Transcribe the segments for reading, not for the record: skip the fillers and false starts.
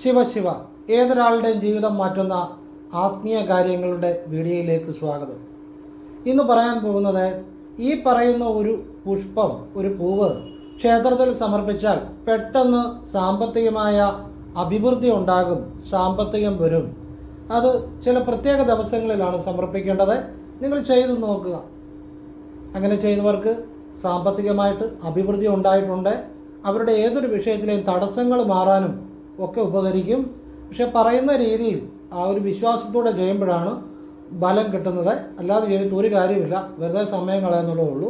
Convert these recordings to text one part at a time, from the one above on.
ശിവ ഏതൊരാളുടെയും ജീവിതം മാറ്റുന്ന ആത്മീയ കാര്യങ്ങളുടെ വീഡിയോയിലേക്ക് സ്വാഗതം. ഇന്ന് പറയാൻ പോകുന്നത്, ഈ പറയുന്ന ഒരു പുഷ്പം, ഒരു പൂവ് ക്ഷേത്രത്തിൽ സമർപ്പിച്ചാൽ പെട്ടെന്ന് സാമ്പത്തികമായ അഭിവൃദ്ധി ഉണ്ടാകും, സാമ്പത്തികം വരും. അത് ചില പ്രത്യേക ദിവസങ്ങളിലാണ് സമർപ്പിക്കേണ്ടത്. നിങ്ങൾ ചെയ്തു നോക്കുക. അങ്ങനെ ചെയ്തവർക്ക് സാമ്പത്തികമായിട്ട് അഭിവൃദ്ധി ഉണ്ടായിട്ടുണ്ട്. അവരുടെ ഏതൊരു വിഷയത്തിലെയും തടസ്സങ്ങൾ മാറാനും ഒക്കെ ഉപകരിക്കും. പക്ഷെ പറയുന്ന രീതിയിൽ ആ ഒരു വിശ്വാസത്തോടെ ചെയ്യുമ്പോഴാണ് ബലം കിട്ടുന്നത്. അല്ലാതെ ചെയ്തിട്ട് ഒരു കാര്യമില്ല, വെറുതെ സമയം കളയാന്നുള്ളതേ ഉള്ളൂ.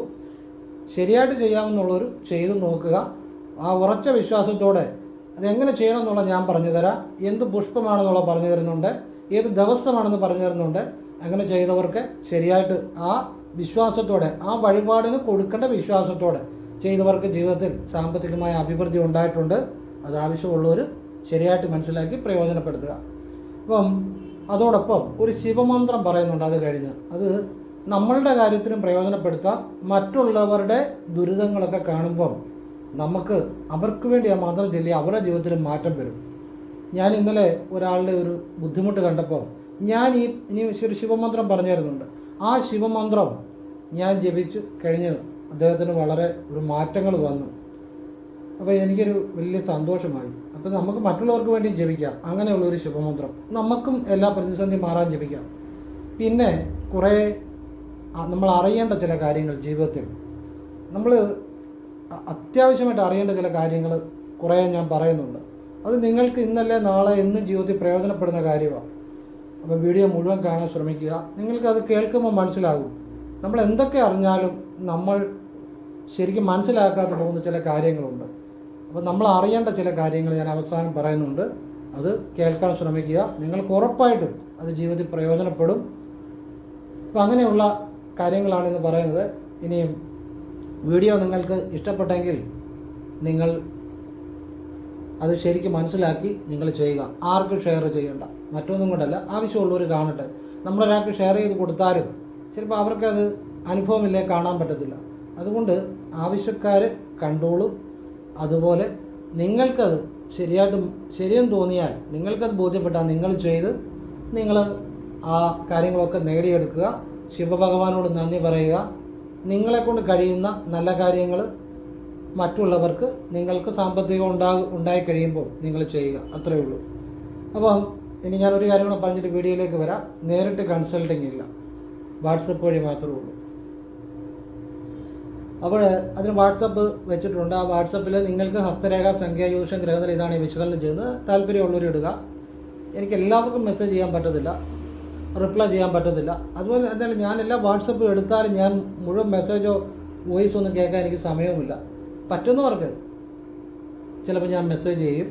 ശരിയായിട്ട് ചെയ്യാമെന്നുള്ളൊരു ചെയ്തു നോക്കുക. ആ ഉറച്ച വിശ്വാസത്തോടെ അതെങ്ങനെ ചെയ്യണം എന്നുള്ള ഞാൻ പറഞ്ഞു തരാം. എന്ത് പുഷ്പമാണെന്നുള്ള പറഞ്ഞു തരുന്നുണ്ട്, ഏത് ദിവസമാണെന്ന് പറഞ്ഞു തരുന്നുണ്ട്. അങ്ങനെ ചെയ്തവർക്ക് ശരിയായിട്ട് ആ വിശ്വാസത്തോടെ, ആ വഴിപാടിന് കൊടുക്കേണ്ട വിശ്വാസത്തോടെ ചെയ്തവർക്ക് ജീവിതത്തിൽ സാമ്പത്തികമായ അഭിവൃദ്ധി ഉണ്ടായിട്ടുണ്ട്. അത് ആവശ്യമുള്ളവർ ശരിയായിട്ട് മനസ്സിലാക്കി പ്രയോജനപ്പെടുത്തുക. അപ്പം അതോടൊപ്പം ഒരു ശിവമന്ത്രം പറയുന്നുണ്ട്. അത് കഴിഞ്ഞ് അത് നമ്മളുടെ കാര്യത്തിനും പ്രയോജനപ്പെടുത്താം. മറ്റുള്ളവരുടെ ദുരിതങ്ങളൊക്കെ കാണുമ്പം നമുക്ക് അവർക്ക് വേണ്ടി ആ മന്ത്രം ചൊല്ലി അവരുടെ ജീവിതത്തിൽ മാറ്റം വരും. ഞാൻ ഇന്നലെ ഒരാളുടെ ഒരു ബുദ്ധിമുട്ട് കണ്ടപ്പോൾ ഞാൻ ഇനി ഒരു ശിവമന്ത്രം പറഞ്ഞു തരുന്നുണ്ട്. ആ ശിവമന്ത്രം ഞാൻ ജപിച്ചു കഴിഞ്ഞ് അദ്ദേഹത്തിന് വളരെ ഒരു മാറ്റങ്ങൾ വന്നു. അപ്പോൾ എനിക്കൊരു വലിയ സന്തോഷമായി. അപ്പോൾ നമുക്ക് മറ്റുള്ളവർക്ക് വേണ്ടി ജപിക്കാം. അങ്ങനെയുള്ളൊരു ശുഭമന്ത്രം നമുക്കും എല്ലാ പ്രതിസന്ധി മാറാൻ ജപിക്കാം. പിന്നെ കുറേ നമ്മൾ അറിയേണ്ട ചില കാര്യങ്ങൾ ജീവിതത്തിൽ, നമ്മൾ അത്യാവശ്യമായിട്ട് അറിയേണ്ട ചില കാര്യങ്ങൾ കുറേ ഞാൻ പറയുന്നുണ്ട്. അത് നിങ്ങൾക്ക് ഇന്നല്ലേ നാളെ എന്നും ജീവിതത്തിൽ പ്രയോജനപ്പെടുന്ന കാര്യമാണ്. അപ്പോൾ വീഡിയോ മുഴുവൻ കാണാൻ ശ്രമിക്കുക. നിങ്ങൾക്കത് കേൾക്കുമ്പോൾ മനസ്സിലാകും. നമ്മൾ എന്തൊക്കെ അറിഞ്ഞാലും നമ്മൾ ശരിക്കും മനസ്സിലാക്കാതെ പോകുന്ന ചില കാര്യങ്ങളുണ്ട്. അപ്പോൾ നമ്മൾ അറിയേണ്ട ചില കാര്യങ്ങൾ ഞാൻ അവസാനം പറയുന്നുണ്ട്. അത് കേൾക്കാൻ ശ്രമിക്കുക. നിങ്ങൾക്ക് ഉറപ്പായിട്ടും അത് ജീവിതത്തിൽ പ്രയോജനപ്പെടും. അപ്പോൾ അങ്ങനെയുള്ള കാര്യങ്ങളാണിന്ന് പറയുന്നത്. ഇനിയും വീഡിയോ നിങ്ങൾക്ക് ഇഷ്ടപ്പെട്ടെങ്കിൽ നിങ്ങൾ അത് ശരിക്കും മനസ്സിലാക്കി നിങ്ങൾ ചെയ്യുക. ആർക്കും ഷെയർ ചെയ്യേണ്ട, മറ്റൊന്നും കൊണ്ടല്ല, ആവശ്യമുള്ളവർ കാണട്ടെ. നമ്മളൊരാൾക്ക് ഷെയർ ചെയ്ത് കൊടുത്താലും ചിലപ്പോൾ അവർക്കത് അനുഭവമില്ലേ, കാണാൻ പറ്റത്തില്ല. അതുകൊണ്ട് ആവശ്യക്കാർ കണ്ടോളും. അതുപോലെ നിങ്ങൾക്കത് ശരിയെന്ന് തോന്നിയാൽ, നിങ്ങൾക്കത് ബോധ്യപ്പെട്ടാൽ നിങ്ങൾ ചെയ്ത് നിങ്ങൾ ആ കാര്യങ്ങളൊക്കെ നേടിയെടുക്കുക. ശിവഭഗവാനോട് നന്ദി പറയുക. നിങ്ങളെക്കൊണ്ട് കഴിയുന്ന നല്ല കാര്യങ്ങൾ മറ്റുള്ളവർക്ക്, നിങ്ങൾക്ക് സാമ്പത്തികം ഉണ്ടായി കഴിയുമ്പോൾ നിങ്ങൾ ചെയ്യുക. അത്രയേ ഉള്ളൂ. അപ്പം ഇനി ഞാനൊരു കാര്യം കൂടെ പറഞ്ഞിട്ട് വീഡിയോയിലേക്ക് വരാം. നേരിട്ട് കൺസൾട്ടിങ് ഇല്ല, വാട്സപ്പ് വഴി മാത്രമേ ഉള്ളൂ. അപ്പോൾ അതിന് വാട്സപ്പ് വെച്ചിട്ടുണ്ട്. ആ വാട്സപ്പിൽ നിങ്ങൾക്ക് ഹസ്തരേഖ, സംഖ്യ, ജ്യോതിഷം, ഗ്രഹനില ഇതാണ് ഈ വിശകലനം ചെയ്യുന്നത്. താല്പര്യമുള്ളവർ ഇടുക. എനിക്ക് എല്ലാവർക്കും മെസ്സേജ് ചെയ്യാൻ പറ്റത്തില്ല, റിപ്ലൈ ചെയ്യാൻ പറ്റത്തില്ല. അതുപോലെ എന്തായാലും ഞാൻ എല്ലാ വാട്സപ്പ് എടുത്താലും ഞാൻ മുഴുവൻ മെസ്സേജോ വോയിസോ ഒന്നും കേൾക്കാൻ എനിക്ക് സമയവുമില്ല. പറ്റുന്നവർക്ക് ചിലപ്പോൾ ഞാൻ മെസ്സേജ് ചെയ്യും.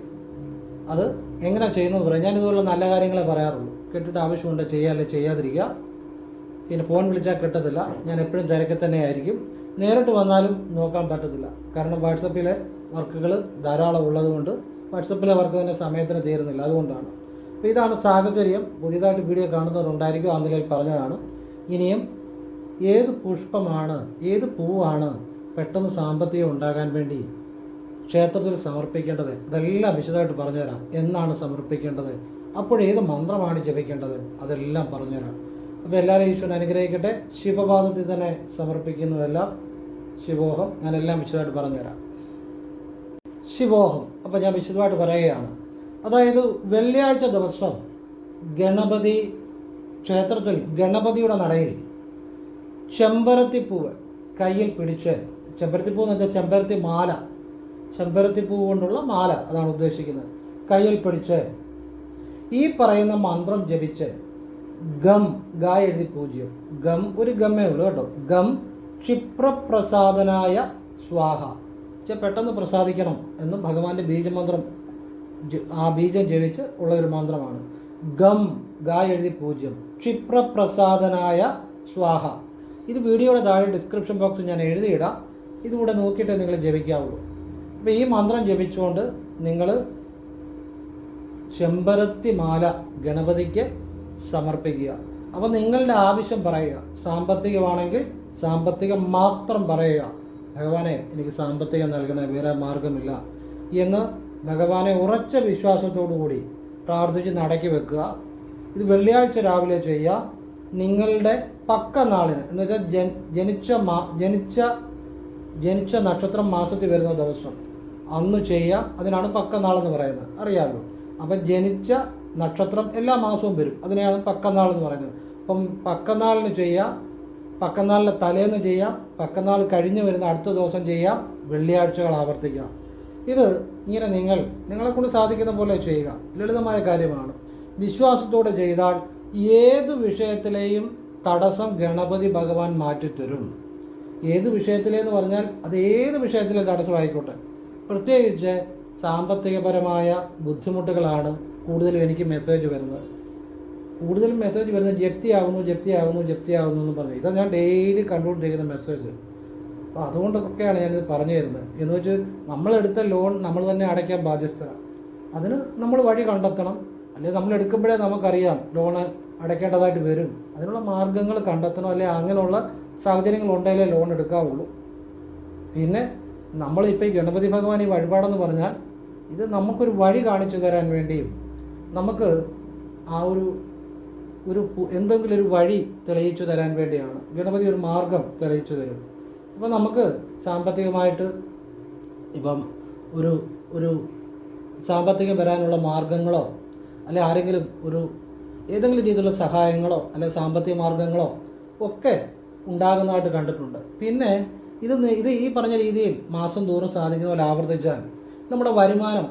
അത് എങ്ങനെ ചെയ്യുന്നത് പറയാം. ഞാനിതുപോലെ നല്ല കാര്യങ്ങളെ പറയാറുള്ളൂ. കേട്ടിട്ട് ആവശ്യമുണ്ട് ചെയ്യുക, അല്ലെങ്കിൽ ചെയ്യാതിരിക്കുക. പിന്നെ ഫോൺ വിളിച്ചാൽ കിട്ടത്തില്ല. ഞാൻ എപ്പോഴും തിരക്കിൽ തന്നെ ആയിരിക്കും. നേരിട്ട് വന്നാലും നോക്കാൻ പറ്റത്തില്ല. കാരണം വാട്സപ്പിലെ വർക്കുകൾ ധാരാളം ഉള്ളതുകൊണ്ട് വാട്സപ്പിലെ വർക്ക് തന്നെ സമയത്തിന് തീരുന്നില്ല. അതുകൊണ്ടാണ്. അപ്പോൾ ഇതാണ് സാഹചര്യം. പുതിയതായിട്ട് വീഡിയോ കാണുന്നവരുണ്ടായിരിക്കും. ആ നിലയിൽ പറഞ്ഞതാണ്. ഇനിയും ഏത് പുഷ്പമാണ്, ഏത് പൂവാണ് പെട്ടെന്ന് സാമ്പത്തികം ഉണ്ടാകാൻ വേണ്ടി ക്ഷേത്രത്തിൽ സമർപ്പിക്കേണ്ടത്, ഇതെല്ലാം വിശദമായിട്ട് പറഞ്ഞുതരാം. എന്നാണ് സമർപ്പിക്കേണ്ടത്, അപ്പോഴേത് മന്ത്രമാണ് ജപിക്കേണ്ടത്, അതെല്ലാം പറഞ്ഞുതരാം. അപ്പോൾ എല്ലാവരും ഈശ്വരൻ അനുഗ്രഹിക്കട്ടെ. ശിവപാദത്തിൽ തന്നെ സമർപ്പിക്കുന്നതെല്ലാം ശിവോഹം ഞാനെല്ലാം വിശദമായിട്ട് പറഞ്ഞുതരാം. ശിവോഹം അപ്പോൾ ഞാൻ വിശദമായിട്ട് പറയുകയാണ്. അതായത് വെള്ളിയാഴ്ച ദിവസം ഗണപതി ക്ഷേത്രത്തിൽ, ഗണപതിയുടെ നടയിൽ ചെമ്പരത്തിപ്പൂവ് കയ്യിൽ പിടിച്ച്, ചെമ്പരത്തിപ്പൂ എന്ന് വെച്ചാൽ ചെമ്പരത്തി മാല, ചെമ്പരത്തിപ്പൂ കൊണ്ടുള്ള മാല, അതാണ് ഉദ്ദേശിക്കുന്നത്, കയ്യിൽ പിടിച്ച് ഈ പറയുന്ന മന്ത്രം ജപിച്ച് ഗം, ഗ എഴുതി പൂജ്യം, ഗം ഒരു ഗമ്മേ ഉള്ളൂ കേട്ടോ, ഗം ക്ഷിപ്രപ്രസാദനായ സ്വാഹ, പെട്ടെന്ന് പ്രസാദിക്കണം എന്ന് ഭഗവാന്റെ ബീജമന്ത്രം, ആ ബീജം ജപിച്ച് ഉള്ള ഒരു മന്ത്രമാണ്. ഗം, ഗ എഴുതി പൂജ്യം, ക്ഷിപ്രപ്രസാദനായ സ്വാഹ. ഇത് വീഡിയോയുടെ താഴെ ഡിസ്ക്രിപ്ഷൻ ബോക്സിൽ ഞാൻ എഴുതിയിടാം. ഇതുകൂടെ നോക്കിയിട്ടേ നിങ്ങൾ ജപിക്കാവുള്ളൂ. അപ്പോൾ ഈ മന്ത്രം ജപിച്ചുകൊണ്ട് നിങ്ങൾ ചെമ്പരത്തി മാല ഗണപതിക്ക് സമർപ്പിക്കുക. അപ്പോൾ നിങ്ങളുടെ ആവശ്യം പറയുക. സാമ്പത്തികമാണെങ്കിൽ സാമ്പത്തികം മാത്രം പറയുക. ഭഗവാനെ എനിക്ക് സാമ്പത്തികം നൽകണേ, വേറെ മാർഗമില്ല എന്ന് ഭഗവാനെ ഉറച്ച വിശ്വാസത്തോടു കൂടി പ്രാർത്ഥിച്ച് നടക്കി വെക്കുക. ഇത് വെള്ളിയാഴ്ച രാവിലെ ചെയ്യുക. നിങ്ങളുടെ പക്ക നാളിന് എന്ന് വെച്ചാൽ ജനിച്ച നക്ഷത്രം മാസത്തിൽ വരുന്ന ദിവസം അന്ന് ചെയ്യുക. അതിനാണ് പക്ക നാളെന്ന് പറയുന്നത്, അറിയാമല്ലോ. അപ്പം ജനിച്ച നക്ഷത്രം എല്ലാ മാസവും വരും, അതിനെയാണ് പക്കനാളെന്ന് പറയുന്നത്. അപ്പം പക്കനാളിന് ചെയ്യാം, പക്കനാളിൻ്റെ തലേന്ന് ചെയ്യാം, പക്കനാൾ കഴിഞ്ഞ് വരുന്ന അടുത്ത ദിവസം ചെയ്യാം, വെള്ളിയാഴ്ചകൾ ആവർത്തിക്കാം. ഇത് ഇങ്ങനെ നിങ്ങളെക്കൊണ്ട് സാധിക്കുന്ന പോലെ ചെയ്യുക. ലളിതമായ കാര്യമാണ്. വിശ്വാസത്തോടെ ചെയ്താൽ ഏത് വിഷയത്തിലെയും തടസ്സം ഗണപതി ഭഗവാൻ മാറ്റിത്തരും. ഏത് വിഷയത്തിലെന്ന് പറഞ്ഞാൽ അത് ഏത് വിഷയത്തിലെ തടസ്സമായിക്കോട്ടെ. പ്രത്യേകിച്ച് സാമ്പത്തികപരമായ ബുദ്ധിമുട്ടുകളാണ് കൂടുതലും എനിക്ക് മെസ്സേജ് വരുന്നത്. ജപ്തിയാവുന്നു എന്ന് പറഞ്ഞു. ഇതാ ഞാൻ ഡെയിലി കണ്ടുകൊണ്ടിരിക്കുന്ന മെസ്സേജ്. അപ്പോൾ അതുകൊണ്ടൊക്കെയാണ് ഞാനിത് പറഞ്ഞു തരുന്നത്. എന്ന് വെച്ചാൽ നമ്മളെടുത്ത ലോൺ നമ്മൾ തന്നെ അടയ്ക്കാൻ ബാധ്യസ്ഥരാണ്. അതിന് നമ്മൾ വഴി കണ്ടെത്തണം. അല്ലെങ്കിൽ നമ്മൾ എടുക്കുമ്പോഴേ നമുക്കറിയാം ലോണ് അടയ്ക്കേണ്ടതായിട്ട് വരും. അതിനുള്ള മാർഗ്ഗങ്ങൾ കണ്ടെത്തണം. അല്ലെങ്കിൽ അങ്ങനെയുള്ള സാഹചര്യങ്ങൾ ഉണ്ടെങ്കിലേ ലോൺ എടുക്കാവുള്ളൂ. പിന്നെ നമ്മളിപ്പോൾ ഈ ഗണപതി ഭഗവാൻ ഈ വഴിപാടെന്ന് പറഞ്ഞാൽ ഇത് നമുക്കൊരു വഴി കാണിച്ചു തരാൻ വേണ്ടിയും നമുക്ക് ആ ഒരു എന്തെങ്കിലും ഒരു വഴി തെളിയിച്ചു തരാൻ വേണ്ടിയാണ്. ഗണപതി ഒരു മാർഗം തെളിയിച്ചു തരും. അപ്പോൾ നമുക്ക് സാമ്പത്തികമായിട്ട് ഇപ്പം ഒരു സാമ്പത്തികം വരാനുള്ള മാർഗങ്ങളോ അല്ലെ ആരെങ്കിലും ഏതെങ്കിലും രീതിയിലുള്ള സഹായങ്ങളോ അല്ലെ സാമ്പത്തിക മാർഗങ്ങളോ ഒക്കെ ഉണ്ടാകുന്നതായിട്ട് കണ്ടിട്ടുണ്ട്. പിന്നെ ഇത് ഈ പറഞ്ഞ രീതിയിൽ മാസം തോറും സാധിക്കുന്ന പോലെ ആവർത്തിച്ചാൽ നമ്മുടെ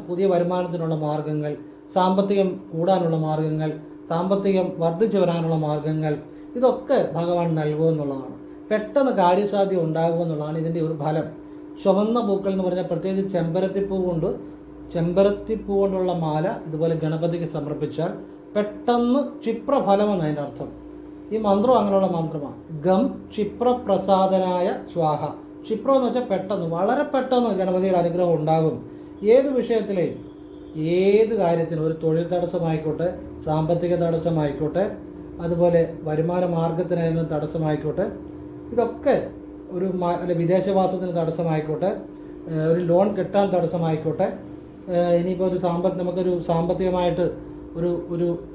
പുതിയ വരുമാനത്തിനുള്ള മാർഗങ്ങൾ, സാമ്പത്തികം കൂടാനുള്ള മാർഗങ്ങൾ, സാമ്പത്തികം വർദ്ധിച്ചു വരാനുള്ള മാർഗങ്ങൾ, ഇതൊക്കെ ഭഗവാൻ നൽകുമെന്നുള്ളതാണ്. പെട്ടെന്ന് കാര്യസാധ്യം ഉണ്ടാകുമെന്നുള്ളതാണ് ഇതിൻ്റെ ഒരു ഫലം. ചുവന്ന പൂക്കൾ എന്ന് പറഞ്ഞാൽ പ്രത്യേകിച്ച് ചെമ്പരത്തിപ്പൂ കൊണ്ടുള്ള മാല ഇതുപോലെ ഗണപതിക്ക് സമർപ്പിച്ചാൽ പെട്ടെന്ന് ക്ഷിപ്രഫലമെന്ന് അതിൻ്റെ അർത്ഥം. ഈ മന്ത്രം അങ്ങനെയുള്ള മന്ത്രമാണ്. ഗം ക്ഷിപ്രപ്രസാദനായ സ്വാഹ. ക്ഷിപ്രം എന്ന് വെച്ചാൽ പെട്ടെന്ന്, വളരെ പെട്ടെന്ന് ഗണപതിയുടെ അനുഗ്രഹം ഉണ്ടാകും. ഏത് വിഷയത്തിലെയും ഏത് കാര്യത്തിനും, ഒരു തൊഴിൽ തടസ്സമായിക്കോട്ടെ, സാമ്പത്തിക തടസ്സമായിക്കോട്ടെ, അതുപോലെ വരുമാന മാർഗത്തിനായാലും തടസ്സമായിക്കോട്ടെ, ഇതൊക്കെ അല്ലെ വിദേശവാസത്തിന് തടസ്സമായിക്കോട്ടെ, ഒരു ലോൺ കിട്ടാൻ തടസ്സമായിക്കോട്ടെ, ഇനിയിപ്പോൾ നമുക്കൊരു സാമ്പത്തികമായിട്ട്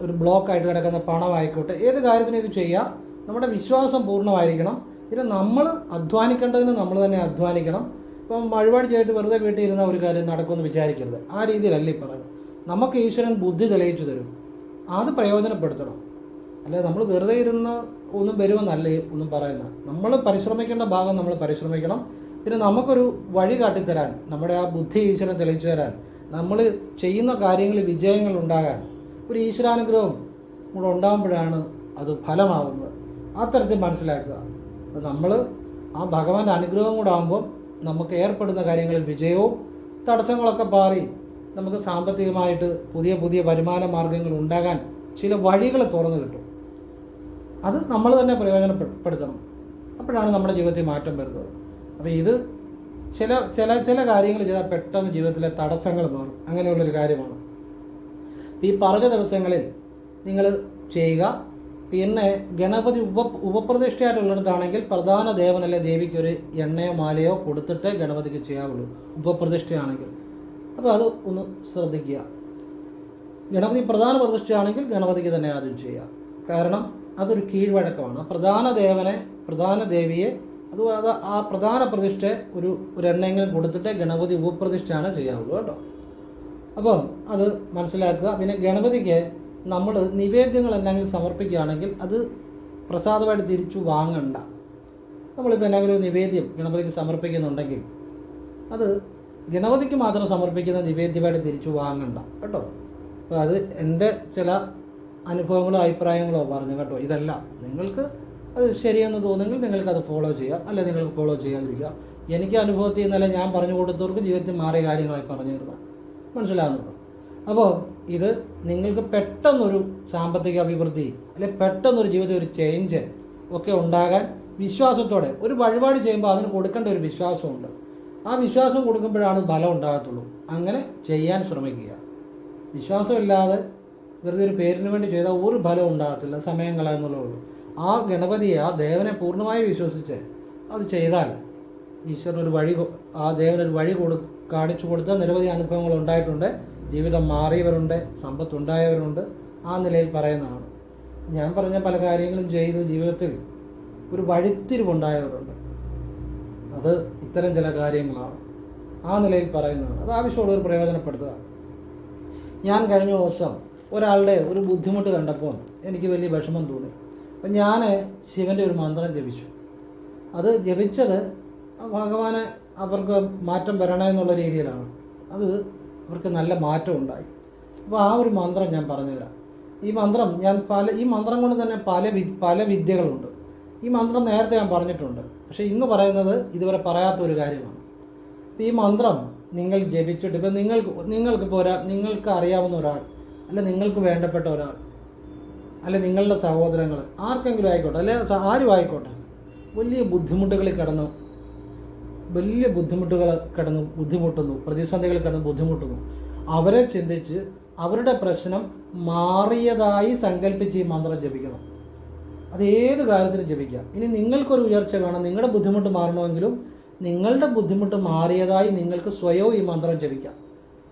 ഒരു ബ്ലോക്കായിട്ട് കിടക്കുന്ന പണമായിക്കോട്ടെ, ഏത് കാര്യത്തിനും ഇത് ചെയ്യാം. നമ്മുടെ വിശ്വാസം പൂർണ്ണമായിരിക്കണം. പിന്നെ നമ്മൾ അധ്വാനിക്കേണ്ടതിന് നമ്മൾ തന്നെ അധ്വാനിക്കണം. ഇപ്പം വഴിപാട് ചെയ്തിട്ട് വെറുതെ വീട്ടിൽ ഇരുന്ന ഒരു കാര്യം നടക്കുമെന്ന് വിചാരിക്കരുത്. ആ രീതിയിലല്ല ഈ പറയുന്നത്. നമുക്ക് ഈശ്വരൻ ബുദ്ധി തെളിയിച്ചു തരും, അത് പ്രയോജനപ്പെടുത്തണം. അല്ലാതെ നമ്മൾ വെറുതെ ഇരുന്ന് ഒന്നും വരുമെന്നല്ല ഒന്നും പറയുന്നത്. നമ്മൾ പരിശ്രമിക്കേണ്ട ഭാഗം നമ്മൾ പരിശ്രമിക്കണം. പിന്നെ നമുക്കൊരു വഴി കാട്ടിത്തരാൻ, നമ്മുടെ ആ ബുദ്ധി ഈശ്വരൻ തെളിയിച്ചു തരാൻ, നമ്മൾ ചെയ്യുന്ന കാര്യങ്ങളിൽ വിജയങ്ങൾ ഉണ്ടാകാൻ ഒരു ഈശ്വരാനുഗ്രഹം കൂടെ ഉണ്ടാകുമ്പോഴാണ് അത് ഫലമാകുന്നത്. ആ തരത്തിൽ മനസ്സിലാക്കുക. അപ്പോൾ നമ്മൾ ആ ഭഗവാന്റെ അനുഗ്രഹം കൂടെ ആകുമ്പോൾ നമുക്ക് ഏർപ്പെടുന്ന കാര്യങ്ങളിൽ വിജയവും തടസ്സങ്ങളൊക്കെ മാറി നമുക്ക് സാമ്പത്തികമായിട്ട് പുതിയ വരുമാന മാർഗങ്ങൾ ഉണ്ടാകാൻ ചില വഴികൾ തുറന്നു കിട്ടും. അത് നമ്മൾ തന്നെ പ്രയോജനപ്പെടുത്തണം. അപ്പോഴാണ് നമ്മുടെ ജീവിതത്തിൽ മാറ്റം വരുന്നത്. അപ്പോൾ ഇത് ചില കാര്യങ്ങൾ ചെയ്താൽ പെട്ടെന്ന് ജീവിതത്തിലെ തടസ്സങ്ങൾ മാറും. അങ്ങനെയുള്ളൊരു കാര്യമാണ്. ഈ പറഞ്ഞ ദിവസങ്ങളിൽ നിങ്ങൾ ചെയ്യുക. പിന്നെ ഗണപതി ഉപപ്രതിഷ്ഠയായിട്ടുള്ളിടത്താണെങ്കിൽ പ്രധാന ദേവനല്ലേ ദേവിക്ക് ഒരു എണ്ണയോ മാലയോ കൊടുത്തിട്ട് ഗണപതിക്ക് ചെയ്യാവുള്ളൂ, ഉപപ്രതിഷ്ഠയാണെങ്കിൽ. അപ്പോൾ അത് ഒന്ന് ശ്രദ്ധിക്കുക. ഗണപതി പ്രധാന പ്രതിഷ്ഠയാണെങ്കിൽ ഗണപതിക്ക് തന്നെ ആദ്യം ചെയ്യുക. കാരണം അതൊരു കീഴ്വഴക്കമാണ്. പ്രധാന ദേവിയെ അത് ആ പ്രധാന പ്രതിഷ്ഠ ഒരു എണ്ണയെങ്കിലും കൊടുത്തിട്ട് ഗണപതി ഉപപ്രതിഷ്ഠയാണ് ചെയ്യാവുള്ളൂ കേട്ടോ. അപ്പം അത് മനസ്സിലാക്കുക. പിന്നെ ഗണപതിക്ക് നമ്മൾ നിവേദ്യങ്ങൾ എന്തെങ്കിലും സമർപ്പിക്കുകയാണെങ്കിൽ അത് പ്രസാദമായിട്ട് തിരിച്ചു വാങ്ങണ്ട. നമ്മളിപ്പോൾ എന്തെങ്കിലും ഒരു നിവേദ്യം ഗണപതിക്ക് സമർപ്പിക്കുന്നുണ്ടെങ്കിൽ അത് ഗണപതിക്ക് മാത്രം സമർപ്പിക്കുന്ന നിവേദ്യമായിട്ട് തിരിച്ചു വാങ്ങണ്ട കേട്ടോ. അപ്പോൾ അത് എൻ്റെ ചില അനുഭവങ്ങളോ അഭിപ്രായങ്ങളോ പറഞ്ഞു കേട്ടോ. ഇതല്ല, നിങ്ങൾക്ക് അത് ശരിയെന്ന് തോന്നുമെങ്കിൽ നിങ്ങൾക്കത് ഫോളോ ചെയ്യാം, അല്ല നിങ്ങൾക്ക് ഫോളോ ചെയ്യാതിരിക്കാം. എനിക്ക് അനുഭവത്തിൽ നിന്നല്ല ഞാൻ പറഞ്ഞു കൊടുത്തവർക്ക് ജീവിതത്തിൽ മാറിയ കാര്യങ്ങളായി പറഞ്ഞു തരുന്നത്, മനസ്സിലാകുന്നുണ്ടോ? അപ്പോൾ ഇത് നിങ്ങൾക്ക് പെട്ടെന്നൊരു സാമ്പത്തിക അഭിവൃദ്ധി അല്ലെങ്കിൽ പെട്ടെന്നൊരു ജീവിതത്തിൽ ഒരു ചേഞ്ച് ഒക്കെ ഉണ്ടാകാൻ വിശ്വാസത്തോടെ ഒരു വഴിപാട് ചെയ്യുമ്പോൾ അതിന് കൊടുക്കേണ്ട ഒരു വിശ്വാസമുണ്ട്. ആ വിശ്വാസം കൊടുക്കുമ്പോഴാണ് ഫലം ഉണ്ടാകത്തുള്ളൂ. അങ്ങനെ ചെയ്യാൻ ശ്രമിക്കുക. വിശ്വാസമില്ലാതെ വെറുതെ ഒരു പേരിന് വേണ്ടി ചെയ്താൽ ഒരു ഫലം ഉണ്ടാകത്തില്ല, സമയം കളയുന്നുള്ളൂ. ആ ഗണപതിയെ, ആ ദേവനെ പൂർണ്ണമായി വിശ്വസിച്ച് അത് ചെയ്താൽ ഈശ്വരനൊരു വഴി, ആ ദേവനൊരു വഴി കാണിച്ചു കൊടുത്ത നിരവധി അനുഭവങ്ങൾ ഉണ്ടായിട്ടുണ്ട്. ജീവിതം മാറിയവരുണ്ട്, സമ്പത്തുണ്ടായവരുണ്ട്. ആ നിലയിൽ പറയുന്നതാണ്. ഞാൻ പറഞ്ഞ പല കാര്യങ്ങളും ചെയ്ത് ജീവിതത്തിൽ ഒരു വഴിത്തിരിവുണ്ടായവരുണ്ട്. അത് ഇത്തരം ചില കാര്യങ്ങളാണ്. ആ നിലയിൽ പറയുന്നതാണ്. അത് ആവശ്യമുള്ളവർ പ്രയോജനപ്പെടുത്തുക. ഞാൻ കഴിഞ്ഞ ദിവസം ഒരാളുടെ ഒരു ബുദ്ധിമുട്ട് കണ്ടപ്പോൾ എനിക്ക് വലിയ വിഷമം തോന്നി. അപ്പം ഞാൻ ശിവൻ്റെ ഒരു മന്ത്രം ജപിച്ചു. അത് ജപിച്ചത് ഭഗവാനെ അവർക്ക് മാറ്റം വരണമെന്നുള്ള രീതിയിലാണ്. അത് അവർക്ക് നല്ല മാറ്റം ഉണ്ടായി. അപ്പോൾ ആ ഒരു മന്ത്രം ഞാൻ പറഞ്ഞുതരാം. ഈ മന്ത്രം കൊണ്ട് തന്നെ പല വിദ്യകളുണ്ട്. ഈ മന്ത്രം നേരത്തെ ഞാൻ പറഞ്ഞിട്ടുണ്ട്. പക്ഷേ ഇന്ന് പറയുന്നത് ഇതുവരെ പറയാത്ത ഒരു കാര്യമാണ്. അപ്പോൾ ഈ മന്ത്രം നിങ്ങൾ ജപിച്ചിട്ട് ഇപ്പം നിങ്ങൾക്കിപ്പോൾ നിങ്ങൾക്ക് അറിയാവുന്ന ഒരാൾ, അല്ല നിങ്ങൾക്ക് വേണ്ടപ്പെട്ട ഒരാൾ, അല്ല നിങ്ങളുടെ സഹോദരങ്ങൾ, ആർക്കെങ്കിലും ആയിക്കോട്ടെ, അല്ലെ ആരും ആയിക്കോട്ടെ, വലിയ ബുദ്ധിമുട്ടുകളിൽ കിടന്നു ബുദ്ധിമുട്ടുന്നു, പ്രതിസന്ധികളിൽ കിടന്ന് ബുദ്ധിമുട്ടുന്നു. അവരെ ചിന്തിച്ച് അവരുടെ പ്രശ്നം മാറിയതായി സങ്കല്പിച്ച് ഈ മന്ത്രം ജപിക്കണം. അത് ഏത് കാര്യത്തിനും ജപിക്കാം. ഇനി നിങ്ങൾക്കൊരു ഉയർച്ച വേണം, നിങ്ങളുടെ ബുദ്ധിമുട്ട് മാറണമെങ്കിലും നിങ്ങളുടെ ബുദ്ധിമുട്ട് മാറിയതായി നിങ്ങൾക്ക് സ്വയവും ഈ മന്ത്രം ജപിക്കാം.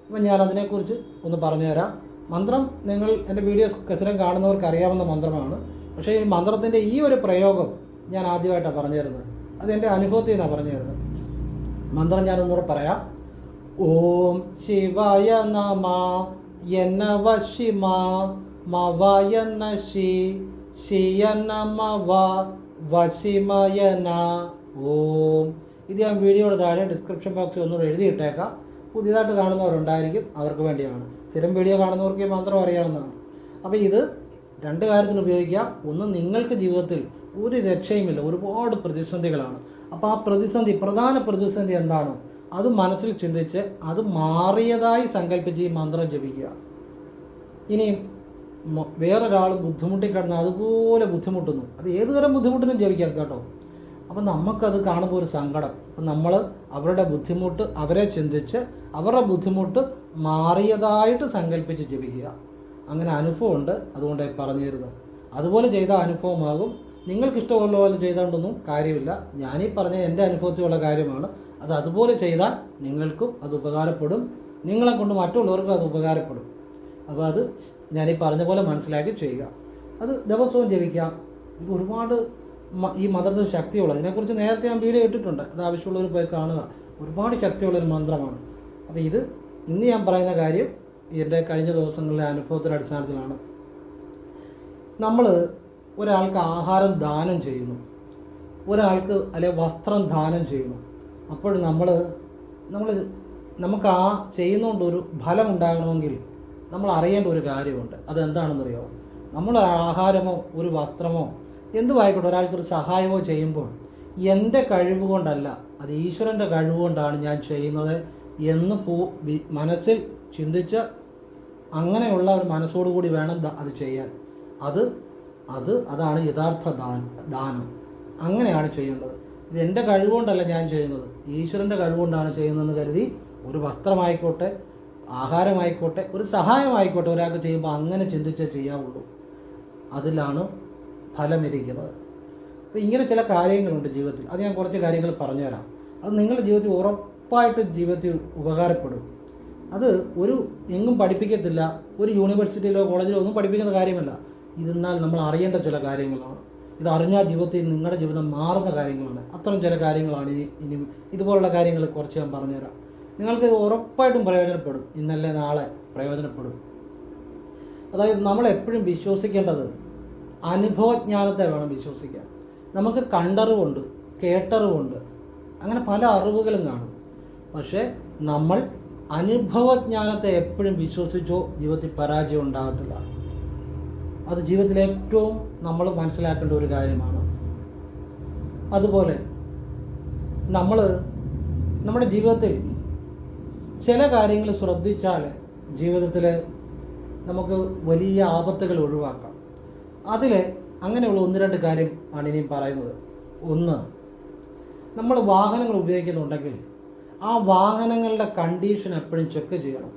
അപ്പം ഞാൻ അതിനെക്കുറിച്ച് ഒന്ന് പറഞ്ഞുതരാം. മന്ത്രം നിങ്ങൾ എൻ്റെ വീഡിയോസ് സ്ഥിരം കാണുന്നവർക്ക് അറിയാവുന്ന മന്ത്രമാണ്. പക്ഷേ ഈ മന്ത്രത്തിൻ്റെ ഈ ഒരു പ്രയോഗം ഞാൻ ആദ്യമായിട്ടാണ് പറഞ്ഞു തരുന്നത്. അതെൻ്റെ അനുഭവത്തിൽ നിന്നാണ് പറഞ്ഞു തരുന്നത്. മന്ത്രം ഞാനൊന്നുകൂടെ പറയാം. ഓം ശിവായ നമ എന്നവ ശിമ മവയന ശി ശിയന മവ വശിമയന ഓം. ഇത് ഞാൻ വീഡിയോയുടെ താഴെ ഡിസ്ക്രിപ്ഷൻ ബോക്സിൽ ഒന്നുകൂടെ എഴുതിയിട്ടേക്കാം. പുതിയതായിട്ട് കാണുന്നവരുണ്ടായിരിക്കും, അവർക്ക് വേണ്ടിയാണ്. സ്ഥിരം വീഡിയോ കാണുന്നവർക്ക് ഈ മന്ത്രം അറിയാവുന്നതാണ്. അപ്പോൾ ഇത് രണ്ട് കാര്യത്തിന് ഉപയോഗിക്കാം. ഒന്ന്, നിങ്ങൾക്ക് ജീവിതത്തിൽ ഒരു രക്ഷയുമില്ല, ഒരുപാട് പ്രതിസന്ധികളാണ്. അപ്പോൾ ആ പ്രധാന പ്രതിസന്ധി എന്താണോ അത് മനസ്സിൽ ചിന്തിച്ച് അത് മാറിയതായി സങ്കല്പിച്ച് ഈ മന്ത്രം ജപിക്കുക. ഇനി വേറൊരാൾ ബുദ്ധിമുട്ടിക്കിടന്ന് അതുപോലെ ബുദ്ധിമുട്ടുന്നു, അത് ഏതുതരം ബുദ്ധിമുട്ടിനും ജപിക്കാം കേട്ടോ. അപ്പം നമുക്കത് കാണുമ്പോൾ ഒരു സങ്കടം. അപ്പം നമ്മൾ അവരുടെ ബുദ്ധിമുട്ട് അവരെ ചിന്തിച്ച് അവരുടെ ബുദ്ധിമുട്ട് മാറിയതായിട്ട് സങ്കല്പിച്ച് ജപിക്കുക. അങ്ങനെ അനുഭവമുണ്ട്, അതുകൊണ്ട് പറഞ്ഞു തരുന്നത്. അതുപോലെ ചെയ്ത അനുഭവമാകും. നിങ്ങൾക്കിഷ്ടമുള്ള പോലെ ചെയ്തുകൊണ്ടൊന്നും കാര്യമില്ല. ഞാനീ പറഞ്ഞ എൻ്റെ അനുഭവത്തിലുള്ള കാര്യമാണ്. അത് അതുപോലെ ചെയ്താൽ നിങ്ങൾക്കും അത് ഉപകാരപ്പെടും, നിങ്ങളെ കൊണ്ട് മറ്റുള്ളവർക്കും അത് ഉപകാരപ്പെടും. അപ്പോൾ അത് ഞാനീ പറഞ്ഞ പോലെ മനസ്സിലാക്കി ചെയ്യുക. അത് ദിവസവും ജപിക്കാം. ഇത് ഒരുപാട് ഈ മന്ത്രത്തിന് ശക്തിയുള്ള, ഇതിനെക്കുറിച്ച് നേരത്തെ ഞാൻ വീഡിയോ ഇട്ടിട്ടുണ്ട്, അത് ആവശ്യമുള്ളവർ പോയി കാണുക. ഒരുപാട് ശക്തിയുള്ളൊരു മന്ത്രമാണ്. അപ്പോൾ ഇത് ഇന്ന് ഞാൻ പറയുന്ന കാര്യം എൻ്റെ കഴിഞ്ഞ ദിവസങ്ങളിലെ അനുഭവത്തിൻ്റെ അടിസ്ഥാനത്തിലാണ്. നമ്മൾ ഒരാൾക്ക് ആഹാരം ദാനം ചെയ്യുന്നു, ഒരാൾക്ക് അല്ലെ വസ്ത്രം ദാനം ചെയ്യുന്നു. അപ്പോൾ നമുക്ക് ആ ചെയ്യുന്നതുകൊണ്ട് ഒരു ഫലം ഉണ്ടാകണമെങ്കിൽ നമ്മൾ അറിയേണ്ട ഒരു കാര്യമുണ്ട്. അതെന്താണെന്നറിയോ? നമ്മൾ ആഹാരമോ ഒരു വസ്ത്രമോ എന്തുമായിക്കോട്ടെ ഒരാൾക്കൊരു സഹായമോ ചെയ്യുമ്പോൾ എൻ്റെ കഴിവ് കൊണ്ടല്ല, അത് ഈശ്വരൻ്റെ കഴിവ് കൊണ്ടാണ് ഞാൻ ചെയ്യുന്നത് എന്ന് മനസ്സിൽ ചിന്തിച്ച് അങ്ങനെയുള്ള ഒരു മനസ്സോടുകൂടി വേണം അത് ചെയ്യാൻ. അതാണ് യഥാർത്ഥ ദാനം. അങ്ങനെയാണ് ചെയ്യേണ്ടത്. ഇത് എൻ്റെ കഴിവുകൊണ്ടല്ല ഞാൻ ചെയ്യുന്നത്, ഈശ്വരൻ്റെ കഴിവുകൊണ്ടാണ് ചെയ്യുന്നതെന്ന് കരുതി ഒരു വസ്ത്രമായിക്കോട്ടെ, ആഹാരമായിക്കോട്ടെ, ഒരു സഹായമായിക്കോട്ടെ ഒരാൾക്ക് ചെയ്യുമ്പോൾ അങ്ങനെ ചിന്തിച്ചേ ചെയ്യാവുള്ളൂ. അതിലാണ് ഫലമിരിക്കുന്നത്. അപ്പോൾ ഇങ്ങനെ ചില കാര്യങ്ങളുണ്ട് ജീവിതത്തിൽ. അത് ഞാൻ കുറച്ച് കാര്യങ്ങൾ പറഞ്ഞുതരാം. അത് നിങ്ങളുടെ ജീവിതത്തിൽ ഉറപ്പായിട്ട് ജീവിതത്തിൽ ഉപകാരപ്പെടും. അത് എങ്ങും പഠിപ്പിക്കത്തില്ല, ഒരു യൂണിവേഴ്സിറ്റിയിലോ കോളേജിലോ ഒന്നും പഠിപ്പിക്കുന്ന കാര്യമല്ല. ഇതെന്നാൽ നമ്മൾ അറിയേണ്ട ചില കാര്യങ്ങളാണ്. ഇത് അറിഞ്ഞാൽ ജീവിതത്തിൽ നിങ്ങളുടെ ജീവിതം മാറുന്ന കാര്യങ്ങളാണ്. അത്തരം ചില കാര്യങ്ങളാണ് ഇനി ഇതുപോലുള്ള കാര്യങ്ങൾ കുറച്ച് ഞാൻ പറഞ്ഞുതരാം. നിങ്ങൾക്ക് ഇത് ഉറപ്പായിട്ടും പ്രയോജനപ്പെടും. ഇന്നല്ലേ നാളെ പ്രയോജനപ്പെടും. അതായത് നമ്മൾ എപ്പോഴും വിശ്വസിക്കേണ്ടത് അനുഭവജ്ഞാനത്തെ വേണം വിശ്വസിക്കാൻ. നമുക്ക് കണ്ടറിവുണ്ട്, കേട്ടറിവുണ്ട്, അങ്ങനെ പല അറിവുകളും കാണും. പക്ഷേ നമ്മൾ അനുഭവജ്ഞാനത്തെ എപ്പോഴും വിശ്വസിച്ചോ ജീവിതത്തിൽ പരാജയം ഉണ്ടാകത്തില്ല. അത് ജീവിതത്തിൽ ഏറ്റവും നമ്മൾ മനസ്സിലാക്കേണ്ട ഒരു കാര്യമാണ്. അതുപോലെ നമ്മുടെ ജീവിതത്തിൽ ചില കാര്യങ്ങൾ ശ്രദ്ധിച്ചാൽ ജീവിതത്തിൽ നമുക്ക് വലിയ ആപത്തുകൾ ഒഴിവാക്കാം. അങ്ങനെയുള്ള ഒന്ന് രണ്ട് കാര്യം ആണ് ഇനിയും പറയുന്നത്. ഒന്ന്, നമ്മൾ വാഹനങ്ങൾ ഉപയോഗിക്കുന്നുണ്ടെങ്കിൽ ആ വാഹനങ്ങളുടെ കണ്ടീഷൻ എപ്പോഴും ചെക്ക് ചെയ്യണം.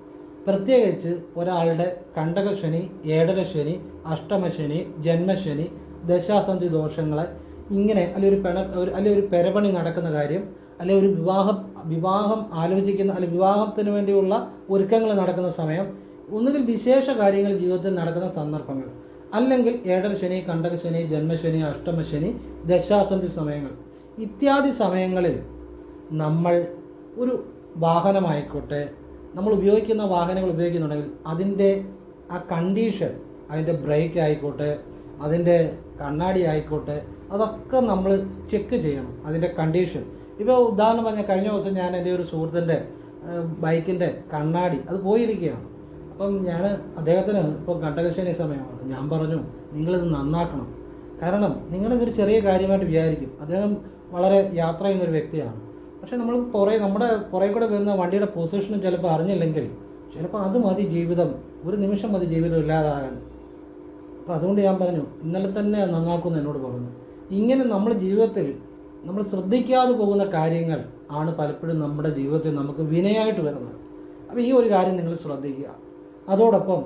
പ്രത്യേകിച്ച് ഒരാളുടെ കണ്ടകശനി, ഏഴരശനി, അഷ്ടമശനി, ജന്മശനി, ദശാസന്ധി ദോഷങ്ങളെ ഇങ്ങനെ അല്ലെങ്കിൽ ഒരു പെരപണി നടക്കുന്ന കാര്യം, അല്ലെങ്കിൽ ഒരു വിവാഹം വിവാഹം ആലോചിക്കുന്ന അല്ലെങ്കിൽ വിവാഹത്തിന് വേണ്ടിയുള്ള ഒരുക്കങ്ങൾ നടക്കുന്ന സമയം, ഒന്നുകിൽ വിശേഷ കാര്യങ്ങൾ ജീവിതത്തിൽ നടക്കുന്ന സന്ദർഭങ്ങൾ, അല്ലെങ്കിൽ ഏഴര ശനി, കണ്ടക ശനി, ജന്മശനി, അഷ്ടമശനി, ദശാസന്ധി സമയങ്ങൾ ഇത്യാദി സമയങ്ങളിൽ നമ്മൾ ഒരു വാഹനമായിക്കോട്ടെ, നമ്മൾ ഉപയോഗിക്കുന്ന വാഹനങ്ങൾ ഉപയോഗിക്കുന്നുണ്ടെങ്കിൽ അതിൻ്റെ ആ കണ്ടീഷൻ, അതിൻ്റെ ബ്രേക്ക് ആയിക്കോട്ടെ, അതിൻ്റെ കണ്ണാടി ആയിക്കോട്ടെ, അതൊക്കെ നമ്മൾ ചെക്ക് ചെയ്യണം, അതിൻ്റെ കണ്ടീഷൻ. ഇപ്പോൾ ഉദാഹരണം പറഞ്ഞാൽ, കഴിഞ്ഞ ദിവസം ഞാൻ എൻ്റെ ഒരു സുഹൃത്തിൻ്റെ ബൈക്കിൻ്റെ കണ്ണാടി അത് പോയിരിക്കുകയാണ്. അപ്പം ഞാൻ അദ്ദേഹത്തിന് ഇപ്പോൾ കണ്ടകശനി സമയമാണ്, ഞാൻ പറഞ്ഞു നിങ്ങളിത് നന്നാക്കണം. കാരണം നിങ്ങളിതൊരു ചെറിയ കാര്യമായിട്ട് വിചാരിക്കും, അദ്ദേഹം വളരെ യാത്ര ചെയ്യുന്ന ഒരു വ്യക്തിയാണ്. പക്ഷേ നമ്മൾ നമ്മുടെ പുറകെ കൂടെ വരുന്ന വണ്ടിയുടെ പൊസിഷനും ചിലപ്പോൾ അറിഞ്ഞില്ലെങ്കിൽ ചിലപ്പോൾ അത് മതി ജീവിതം, ഒരു നിമിഷം മതി ജീവിതം ഇല്ലാതാകാൻ. അപ്പോൾ അതുകൊണ്ട് ഞാൻ പറഞ്ഞു ഇന്നലെ തന്നെ നന്നാക്കുമെന്ന് എന്നോട് പറഞ്ഞു. ഇങ്ങനെ നമ്മൾ ജീവിതത്തിൽ നമ്മൾ ശ്രദ്ധിക്കാതെ പോകുന്ന കാര്യങ്ങൾ ആണ് പലപ്പോഴും നമ്മുടെ ജീവിതത്തിൽ നമുക്ക് വിനയായിട്ട് വരുന്നത്. അപ്പോൾ ഈ ഒരു കാര്യം നിങ്ങൾ ശ്രദ്ധിക്കുക. അതോടൊപ്പം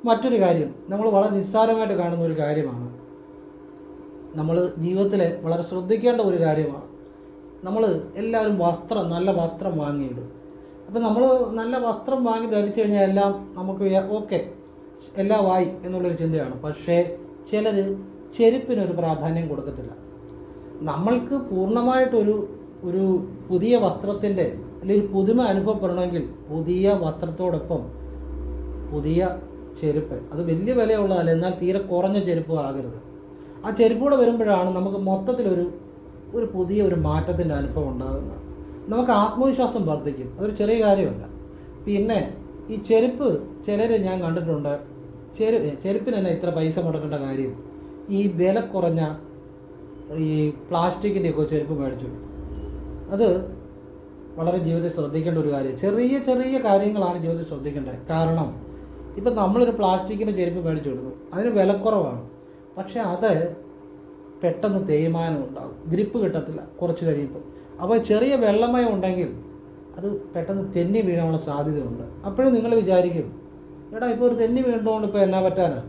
മറ്റൊരു കാര്യം നമ്മൾ വളരെ നിസ്സാരമായിട്ട് കാണുന്ന ഒരു കാര്യമാണ്, നമ്മൾ ജീവിതത്തിൽ വളരെ ശ്രദ്ധിക്കേണ്ട ഒരു കാര്യമാണ്. നമ്മൾ എല്ലാവരും നല്ല വസ്ത്രം വാങ്ങിയിടും. അപ്പോൾ നമ്മൾ നല്ല വസ്ത്രം വാങ്ങി ധരിച്ചു കഴിഞ്ഞാൽ എല്ലാം നമുക്ക് ഓക്കെ, എല്ലാം ആയി എന്നുള്ളൊരു ചിന്തയാണ്. പക്ഷേ ചിലർ ചെരുപ്പിനൊരു പ്രാധാന്യം കൊടുക്കത്തില്ല. നമ്മൾക്ക് പൂർണ്ണമായിട്ടൊരു പുതിയ വസ്ത്രത്തിൻ്റെ അല്ലെങ്കിൽ ഒരു പുതുമ അനുഭവപ്പെടണമെങ്കിൽ പുതിയ വസ്ത്രത്തോടൊപ്പം പുതിയ ചെരുപ്പ്, അത് വലിയ വിലയുള്ളതല്ല, എന്നാൽ തീരെ കുറഞ്ഞ ചെരുപ്പ് ആകരുത്. ആ ചെരുപ്പൂടെ വരുമ്പോഴാണ് നമുക്ക് മൊത്തത്തിലൊരു പുതിയ മാറ്റത്തിൻ്റെ അനുഭവം ഉണ്ടാകുന്നത്. നമുക്ക് ആത്മവിശ്വാസം വർദ്ധിക്കും, അതൊരു ചെറിയ കാര്യമല്ല. പിന്നെ ഈ ചെരുപ്പ് ചിലർ ഞാൻ കണ്ടിട്ടുണ്ട്, ചെരുപ്പിന് തന്നെ ഇത്ര പൈസ മുടക്കേണ്ട കാര്യം, ഈ വില കുറഞ്ഞ ഈ പ്ലാസ്റ്റിക്കിൻ്റെയൊക്കെ ചെരുപ്പ് മേടിച്ചു. അത് വളരെ ജീവിതത്തിൽ ശ്രദ്ധിക്കേണ്ട ഒരു കാര്യം. ചെറിയ ചെറിയ കാര്യങ്ങളാണ് ജീവിതത്തിൽ ശ്രദ്ധിക്കേണ്ടത്. കാരണം ഇപ്പം നമ്മളൊരു പ്ലാസ്റ്റിക്കിൻ്റെ ചെരുപ്പ് മേടിച്ചു കൊടുക്കും, അതിന് വിലക്കുറവാണ്, പക്ഷേ അത് പെട്ടെന്ന് തേയ്മാനം ഉണ്ടാകും, ഗ്രിപ്പ് കിട്ടത്തില്ല കുറച്ച് കഴിയുമ്പോൾ. അപ്പോൾ ചെറിയ വെള്ളമയം ഉണ്ടെങ്കിൽ അത് പെട്ടെന്ന് തെന്നി വീഴാനുള്ള സാധ്യതയുണ്ട്. അപ്പോഴും നിങ്ങൾ വിചാരിക്കും, എടാ ഇപ്പോൾ ഒരു തെന്നി വീണ്ടുകൊണ്ട് ഇപ്പോൾ എന്നാ പറ്റാനാ?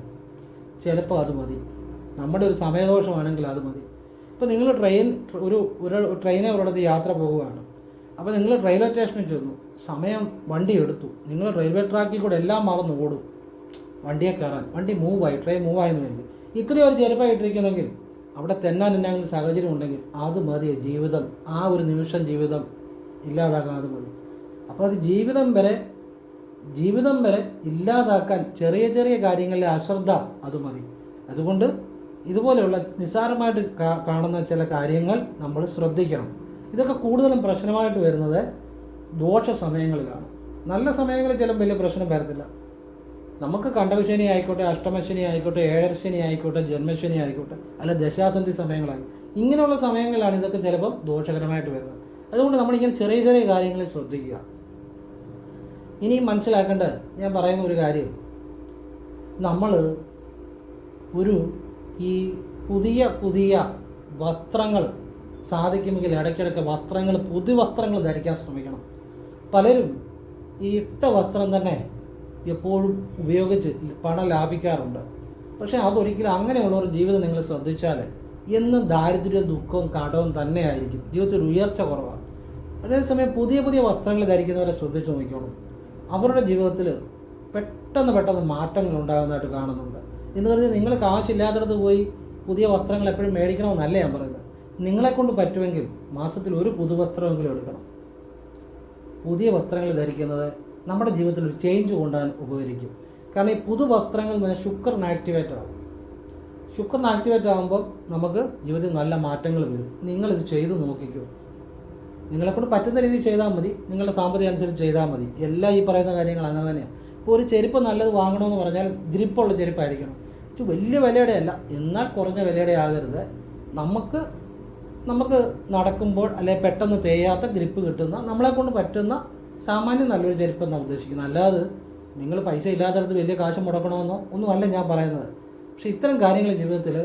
ചിലപ്പോൾ അത് മതി, നമ്മുടെ ഒരു സമയദോഷമാണെങ്കിൽ അത് മതി. ഇപ്പോൾ നിങ്ങൾ ട്രെയിനെ ഒരിടത്ത് യാത്ര പോവുകയാണ്. അപ്പോൾ നിങ്ങൾ റെയിൽവേ സ്റ്റേഷനിൽ ചെന്നു, വണ്ടി എടുത്തു, നിങ്ങൾ റെയിൽവേ ട്രാക്കിൽ കൂടെ എല്ലാം മറന്ന് ഓടും വണ്ടിയെ കയറാൻ. വണ്ടി ട്രെയിൻ മൂവായെന്ന് വേണ്ടി ഇത്രയും ഒരു ചെരുപ്പായിട്ടിരിക്കുന്നെങ്കിൽ അവിടെ തെന്നാൻ എന്തെങ്കിലും സാഹചര്യം ഉണ്ടെങ്കിൽ അത് മതി ജീവിതം, ആ ഒരു നിമിഷം ജീവിതം ഇല്ലാതാക്കാൻ അത് മതി. അപ്പോൾ അത് ജീവിതം വരെ ഇല്ലാതാക്കാൻ ചെറിയ ചെറിയ കാര്യങ്ങളിലെ അശ്രദ്ധ അത് മതി. അതുകൊണ്ട് ഇതുപോലെയുള്ള നിസ്സാരമായിട്ട് കാണുന്ന ചില കാര്യങ്ങൾ നമ്മൾ ശ്രദ്ധിക്കണം. ഇതൊക്കെ കൂടുതലും പ്രശ്നമായിട്ട് വരുന്നത് ദോഷ സമയങ്ങളിലാണ്. നല്ല സമയങ്ങളിൽ ചില വലിയ പ്രശ്നം വരത്തില്ല. നമുക്ക് കണ്ടകശനി ആയിക്കോട്ടെ, അഷ്ടമശനി ആയിക്കോട്ടെ, ഏഴരശനി ആയിക്കോട്ടെ, ജന്മശനി ആയിക്കോട്ടെ, അല്ല ദശാസന്ധി സമയങ്ങളായി, ഇങ്ങനെയുള്ള സമയങ്ങളിലാണ് ഇതൊക്കെ ചിലപ്പോൾ ദോഷകരമായിട്ട് വരുന്നത്. അതുകൊണ്ട് നമ്മളിങ്ങനെ ചെറിയ ചെറിയ കാര്യങ്ങളിൽ ശ്രദ്ധിക്കുക. ഇനി മനസ്സിലാക്കേണ്ട ഞാൻ പറയുന്ന ഒരു കാര്യം, നമ്മൾ ഈ പുതിയ വസ്ത്രങ്ങൾ സാധിക്കുമെങ്കിൽ ഇടയ്ക്കിടയ്ക്ക് പുതിയ വസ്ത്രങ്ങൾ ധരിക്കാൻ ശ്രമിക്കണം. പലരും ഈ ഇട്ട വസ്ത്രം തന്നെ എപ്പോഴും ഉപയോഗിച്ച് പണം ലാഭിക്കാറുണ്ട്. പക്ഷേ അതൊരിക്കലും അങ്ങനെയുള്ളവർ ജീവിതം നിങ്ങൾ ശ്രദ്ധിച്ചാൽ എന്നും ദാരിദ്ര്യവും ദുഃഖവും കടവും തന്നെയായിരിക്കും, ജീവിതത്തിൽ ഉയർച്ച കുറവാണ്. അതേസമയം പുതിയ വസ്ത്രങ്ങൾ ധരിക്കുന്നവരെ ശ്രദ്ധിച്ച് നോക്കണം, അവരുടെ ജീവിതത്തിൽ പെട്ടെന്ന് മാറ്റങ്ങൾ ഉണ്ടാകുന്നതായിട്ട് കാണുന്നുണ്ട്. എന്ന് കരുതി നിങ്ങൾ കാശില്ലാത്തടത്ത് പോയി പുതിയ വസ്ത്രങ്ങൾ എപ്പോഴും മേടിക്കണമെന്നല്ല ഞാൻ പറയുന്നത്. നിങ്ങളെക്കൊണ്ട് പറ്റുമെങ്കിൽ മാസത്തിൽ ഒരു പുതുവസ്ത്രമെങ്കിലും എടുക്കണം. പുതിയ വസ്ത്രങ്ങൾ ധരിക്കുന്നത് നമ്മുടെ ജീവിതത്തിൽ ഒരു ചേഞ്ച് കൊണ്ടുവരാൻ ഉപകരിക്കും. കാരണം ഈ പുതുവസ്ത്രങ്ങൾ എന്ന് പറഞ്ഞാൽ ശുക്രൻ ആക്ടിവേറ്റ് ആകും. ശുക്രൻ ആക്ടിവേറ്റ് ആകുമ്പോൾ നമുക്ക് ജീവിതത്തിൽ നല്ല മാറ്റങ്ങൾ വരും. നിങ്ങളിത് ചെയ്ത് നോക്കിക്കോ. നിങ്ങളെക്കൊണ്ട് പറ്റുന്ന രീതിയിൽ ചെയ്താൽ മതി, നിങ്ങളുടെ സാമ്പത്തികം അനുസരിച്ച് ചെയ്താൽ മതി. എല്ലാം ഈ പറയുന്ന കാര്യങ്ങൾ അങ്ങനെ തന്നെയാണ്. ഇപ്പോൾ ഒരു ചെരുപ്പ് നല്ലത് വാങ്ങണമെന്ന് പറഞ്ഞാൽ ഗ്രിപ്പുള്ള ചെരുപ്പായിരിക്കണം. വലിയ വിലയുടെ അല്ല, എന്നാൽ കുറഞ്ഞ വിലയുടെ ആകരുത്. നമുക്ക് നടക്കുമ്പോൾ അല്ലെങ്കിൽ പെട്ടെന്ന് തേയാത്ത ഗ്രിപ്പ് കിട്ടുന്ന നമ്മളെക്കൊണ്ട് പറ്റുന്ന സാമാന്യം നല്ലൊരു ചെരുപ്പെന്നാണ് ഉദ്ദേശിക്കുന്നത്. അല്ലാതെ നിങ്ങൾ പൈസ ഇല്ലാത്തടത്ത് വലിയ കാശ് മുടക്കണമെന്നോ ഒന്നുമല്ല ഞാൻ പറയുന്നത്. പക്ഷെ ഇത്തരം കാര്യങ്ങൾ ജീവിതത്തിൽ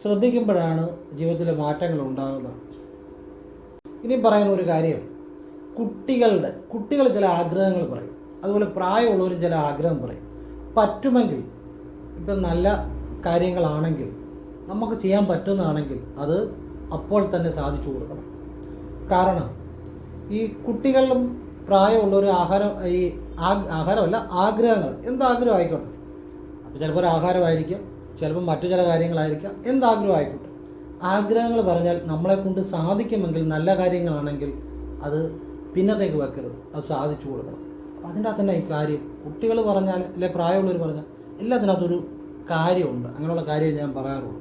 ശ്രദ്ധിക്കുമ്പോഴാണ് ജീവിതത്തിൽ മാറ്റങ്ങൾ ഉണ്ടാകുന്നത്. ഇനി പറയുന്ന ഒരു കാര്യം, കുട്ടികൾ ചില ആഗ്രഹങ്ങൾ പറയും, അതുപോലെ പ്രായമുള്ളവരും ചില ആഗ്രഹം പറയും. പറ്റുമെങ്കിൽ ഇപ്പം നല്ല കാര്യങ്ങളാണെങ്കിൽ, നമുക്ക് ചെയ്യാൻ പറ്റുന്നതാണെങ്കിൽ അത് അപ്പോൾ തന്നെ സാധിച്ചു കൊടുക്കണം. കാരണം ഈ കുട്ടികളിലും പ്രായമുള്ളൊരു ആഹാരമല്ല, ആഗ്രഹങ്ങൾ, എന്താഗ്രഹം ആയിക്കോട്ടെ. അപ്പോൾ ചിലപ്പോൾ ഒരു ആഹാരമായിരിക്കും, ചിലപ്പോൾ മറ്റു ചില കാര്യങ്ങളായിരിക്കാം, എന്താഗ്രഹം ആയിക്കോട്ടെ. ആഗ്രഹങ്ങൾ പറഞ്ഞാൽ നമ്മളെ കൊണ്ട് സാധിക്കുമെങ്കിൽ, നല്ല കാര്യങ്ങളാണെങ്കിൽ അത് പിന്നത്തേക്ക് വെക്കരുത്, അത് സാധിച്ചു കൊടുക്കണം. അതിൻ്റെ അകത്ത് തന്നെ ഈ കാര്യം കുട്ടികൾ പറഞ്ഞാൽ, അല്ലെ പ്രായമുള്ളവർ പറഞ്ഞാൽ, എല്ലാത്തിനകത്തൊരു കാര്യമുണ്ട്. അങ്ങനെയുള്ള കാര്യം ഞാൻ പറയാറുള്ളൂ.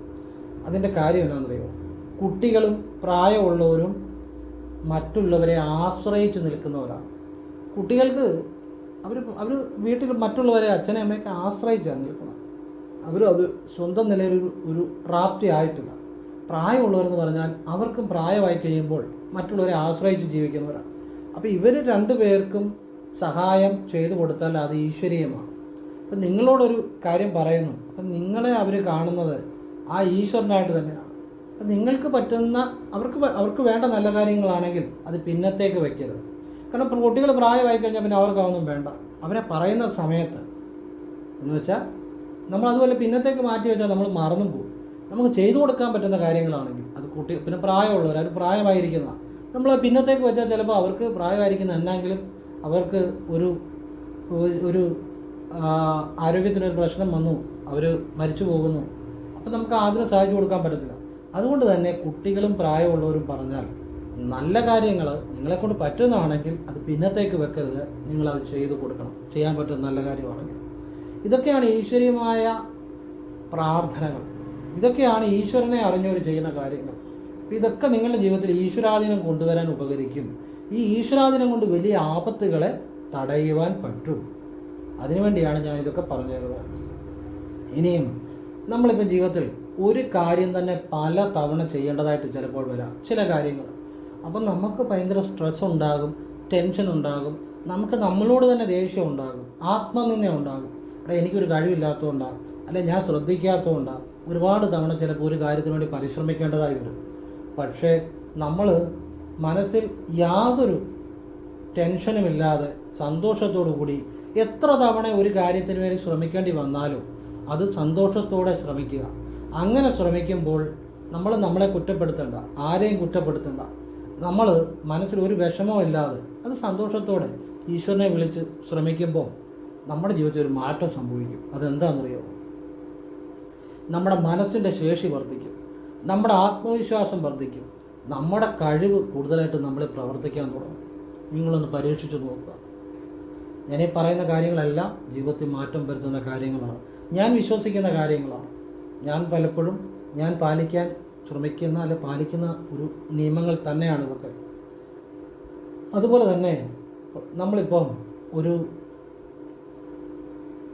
അതിൻ്റെ കാര്യം എന്താണെന്നറിയുമോ? കുട്ടികളും പ്രായമുള്ളവരും മറ്റുള്ളവരെ ആശ്രയിച്ച് നിൽക്കുന്നവരാണ്. കുട്ടികൾക്ക് അവർ വീട്ടിൽ മറ്റുള്ളവരെ, അച്ഛനെ അമ്മയൊക്കെ ആശ്രയിച്ചാണ് നിൽക്കുന്നത്. അത് സ്വന്തം നിലയിൽ ഒരു പ്രാപ്തി ആയിട്ടില്ല. പ്രായമുള്ളവരെന്ന് പറഞ്ഞാൽ അവർക്കും പ്രായമായി കഴിയുമ്പോൾ മറ്റുള്ളവരെ ആശ്രയിച്ച് ജീവിക്കുന്നവരാണ്. അപ്പോൾ ഇവർ രണ്ടു പേർക്കും സഹായം ചെയ്തു കൊടുത്താൽ അത് ഈശ്വരീയമാണ്. അപ്പം നിങ്ങളോടൊരു കാര്യം പറയുന്നു, അപ്പം നിങ്ങളെ അവർ കാണുന്നത് ആ ഈശ്വരനായിട്ട് തന്നെയാണ്. അപ്പം നിങ്ങൾക്ക് പറ്റുന്ന, അവർക്ക് വേണ്ട നല്ല കാര്യങ്ങളാണെങ്കിൽ അത് പിന്നത്തേക്ക് വയ്ക്കരുത്. കാരണം കുട്ടികൾ പ്രായമായി കഴിഞ്ഞാൽ പിന്നെ അവർക്കതൊന്നും വേണ്ട. അവരെ പറയുന്ന സമയത്ത് എന്ന് വെച്ചാൽ നമ്മൾ അതുപോലെ പിന്നത്തേക്ക് മാറ്റി വെച്ചാൽ നമ്മൾ മറന്നും പോകും. നമുക്ക് ചെയ്തു കൊടുക്കാൻ പറ്റുന്ന കാര്യങ്ങളാണെങ്കിൽ അത് പിന്നെ പ്രായമുള്ളവർ, അവർ പ്രായമായിരിക്കുന്ന, നമ്മൾ പിന്നത്തേക്ക് വെച്ചാൽ ചിലപ്പോൾ അവർക്ക് പ്രായമായിരിക്കുന്ന എന്നെങ്കിലും അവർക്ക് ഒരു ആരോഗ്യത്തിനൊരു പ്രശ്നം വന്നു, അവർ മരിച്ചു പോകുന്നു. അപ്പം നമുക്ക് ആഗ്രഹം സാധിച്ചു കൊടുക്കാൻ പറ്റത്തില്ല. അതുകൊണ്ട് തന്നെ കുട്ടികളും പ്രായമുള്ളവരും പറഞ്ഞാൽ നല്ല കാര്യങ്ങൾ നിങ്ങളെക്കൊണ്ട് പറ്റുന്നതാണെങ്കിൽ അത് പിന്നത്തേക്ക് വെക്കരുത്, നിങ്ങളത് ചെയ്തു കൊടുക്കണം, ചെയ്യാൻ പറ്റുന്ന നല്ല കാര്യമാണെങ്കിൽ. ഇതൊക്കെയാണ് ഈശ്വരീയമായ പ്രാർത്ഥനകൾ, ഇതൊക്കെയാണ് ഈശ്വരനെ അറിഞ്ഞവർ ചെയ്യുന്ന കാര്യങ്ങൾ. ഇതൊക്കെ നിങ്ങളുടെ ജീവിതത്തിൽ ഈശ്വരാധീനം കൊണ്ടുവരാൻ ഉപകരിക്കും. ഈ ഈശ്വരാധീനം കൊണ്ട് വലിയ ആപത്തുകളെ തടയുവാൻ പറ്റും. അതിനുവേണ്ടിയാണ് ഞാൻ ഇതൊക്കെ പറഞ്ഞു തരുന്നത്. ഇനിയും നമ്മളിപ്പോൾ ജീവിതത്തിൽ ഒരു കാര്യം തന്നെ പല തവണ ചെയ്യേണ്ടതായിട്ട് ചിലപ്പോൾ വരാം, ചില കാര്യങ്ങൾ. അപ്പം നമുക്ക് ഭയങ്കര സ്ട്രെസ് ഉണ്ടാകും, ടെൻഷൻ ഉണ്ടാകും, നമുക്ക് നമ്മളോട് തന്നെ ദേഷ്യം ഉണ്ടാകും, ആത്മനിന്ദ ഉണ്ടാകും. എനിക്കൊരു കഴിവില്ലാത്തതുകൊണ്ടാണ്, അല്ലെ ഞാൻ ശ്രദ്ധിക്കാത്തതുകൊണ്ടാണ് ഒരുപാട് തവണ ചിലപ്പോൾ ഒരു കാര്യത്തിന് വേണ്ടി പരിശ്രമിക്കേണ്ടതായി വരും. പക്ഷേ നമ്മൾ മനസ്സിൽ യാതൊരു ടെൻഷനുമില്ലാതെ സന്തോഷത്തോടു കൂടി എത്ര തവണ ഒരു കാര്യത്തിന് വേണ്ടി ശ്രമിക്കേണ്ടി വന്നാലും അത് സന്തോഷത്തോടെ ശ്രമിക്കുക. അങ്ങനെ ശ്രമിക്കുമ്പോൾ നമ്മളെ കുറ്റപ്പെടുത്തണ്ട, ആരെയും കുറ്റപ്പെടുത്തണ്ട. നമ്മൾ മനസ്സിൽ ഒരു വിഷമവും ഇല്ലാതെ അത് സന്തോഷത്തോടെ ഈശ്വരനെ വിളിച്ച് ശ്രമിക്കുമ്പോൾ നമ്മുടെ ജീവിതത്തിൽ ഒരു മാറ്റം സംഭവിക്കും. അതെന്താണെന്നറിയോ? നമ്മുടെ മനസ്സിൻ്റെ ശേഷി വർദ്ധിക്കും, നമ്മുടെ ആത്മവിശ്വാസം വർദ്ധിക്കും, നമ്മുടെ കഴിവ് കൂടുതലായിട്ട് നമ്മളെ പ്രവർത്തിക്കാൻ തുടങ്ങും. നിങ്ങളൊന്ന് പരീക്ഷിച്ച് നോക്കുക. ഞാനീ പറയുന്ന കാര്യങ്ങളെല്ലാം ജീവിതത്തിൽ മാറ്റം വരുത്തുന്ന കാര്യങ്ങളാണ്, ഞാൻ വിശ്വസിക്കുന്ന കാര്യങ്ങളാണ്. ഞാൻ പലപ്പോഴും പാലിക്കാൻ ശ്രമിക്കുന്ന, അല്ലെ പാലിക്കുന്ന ഒരു നിയമങ്ങൾ തന്നെയാണ് ഇതൊക്കെ. അതുപോലെ തന്നെ നമ്മളിപ്പം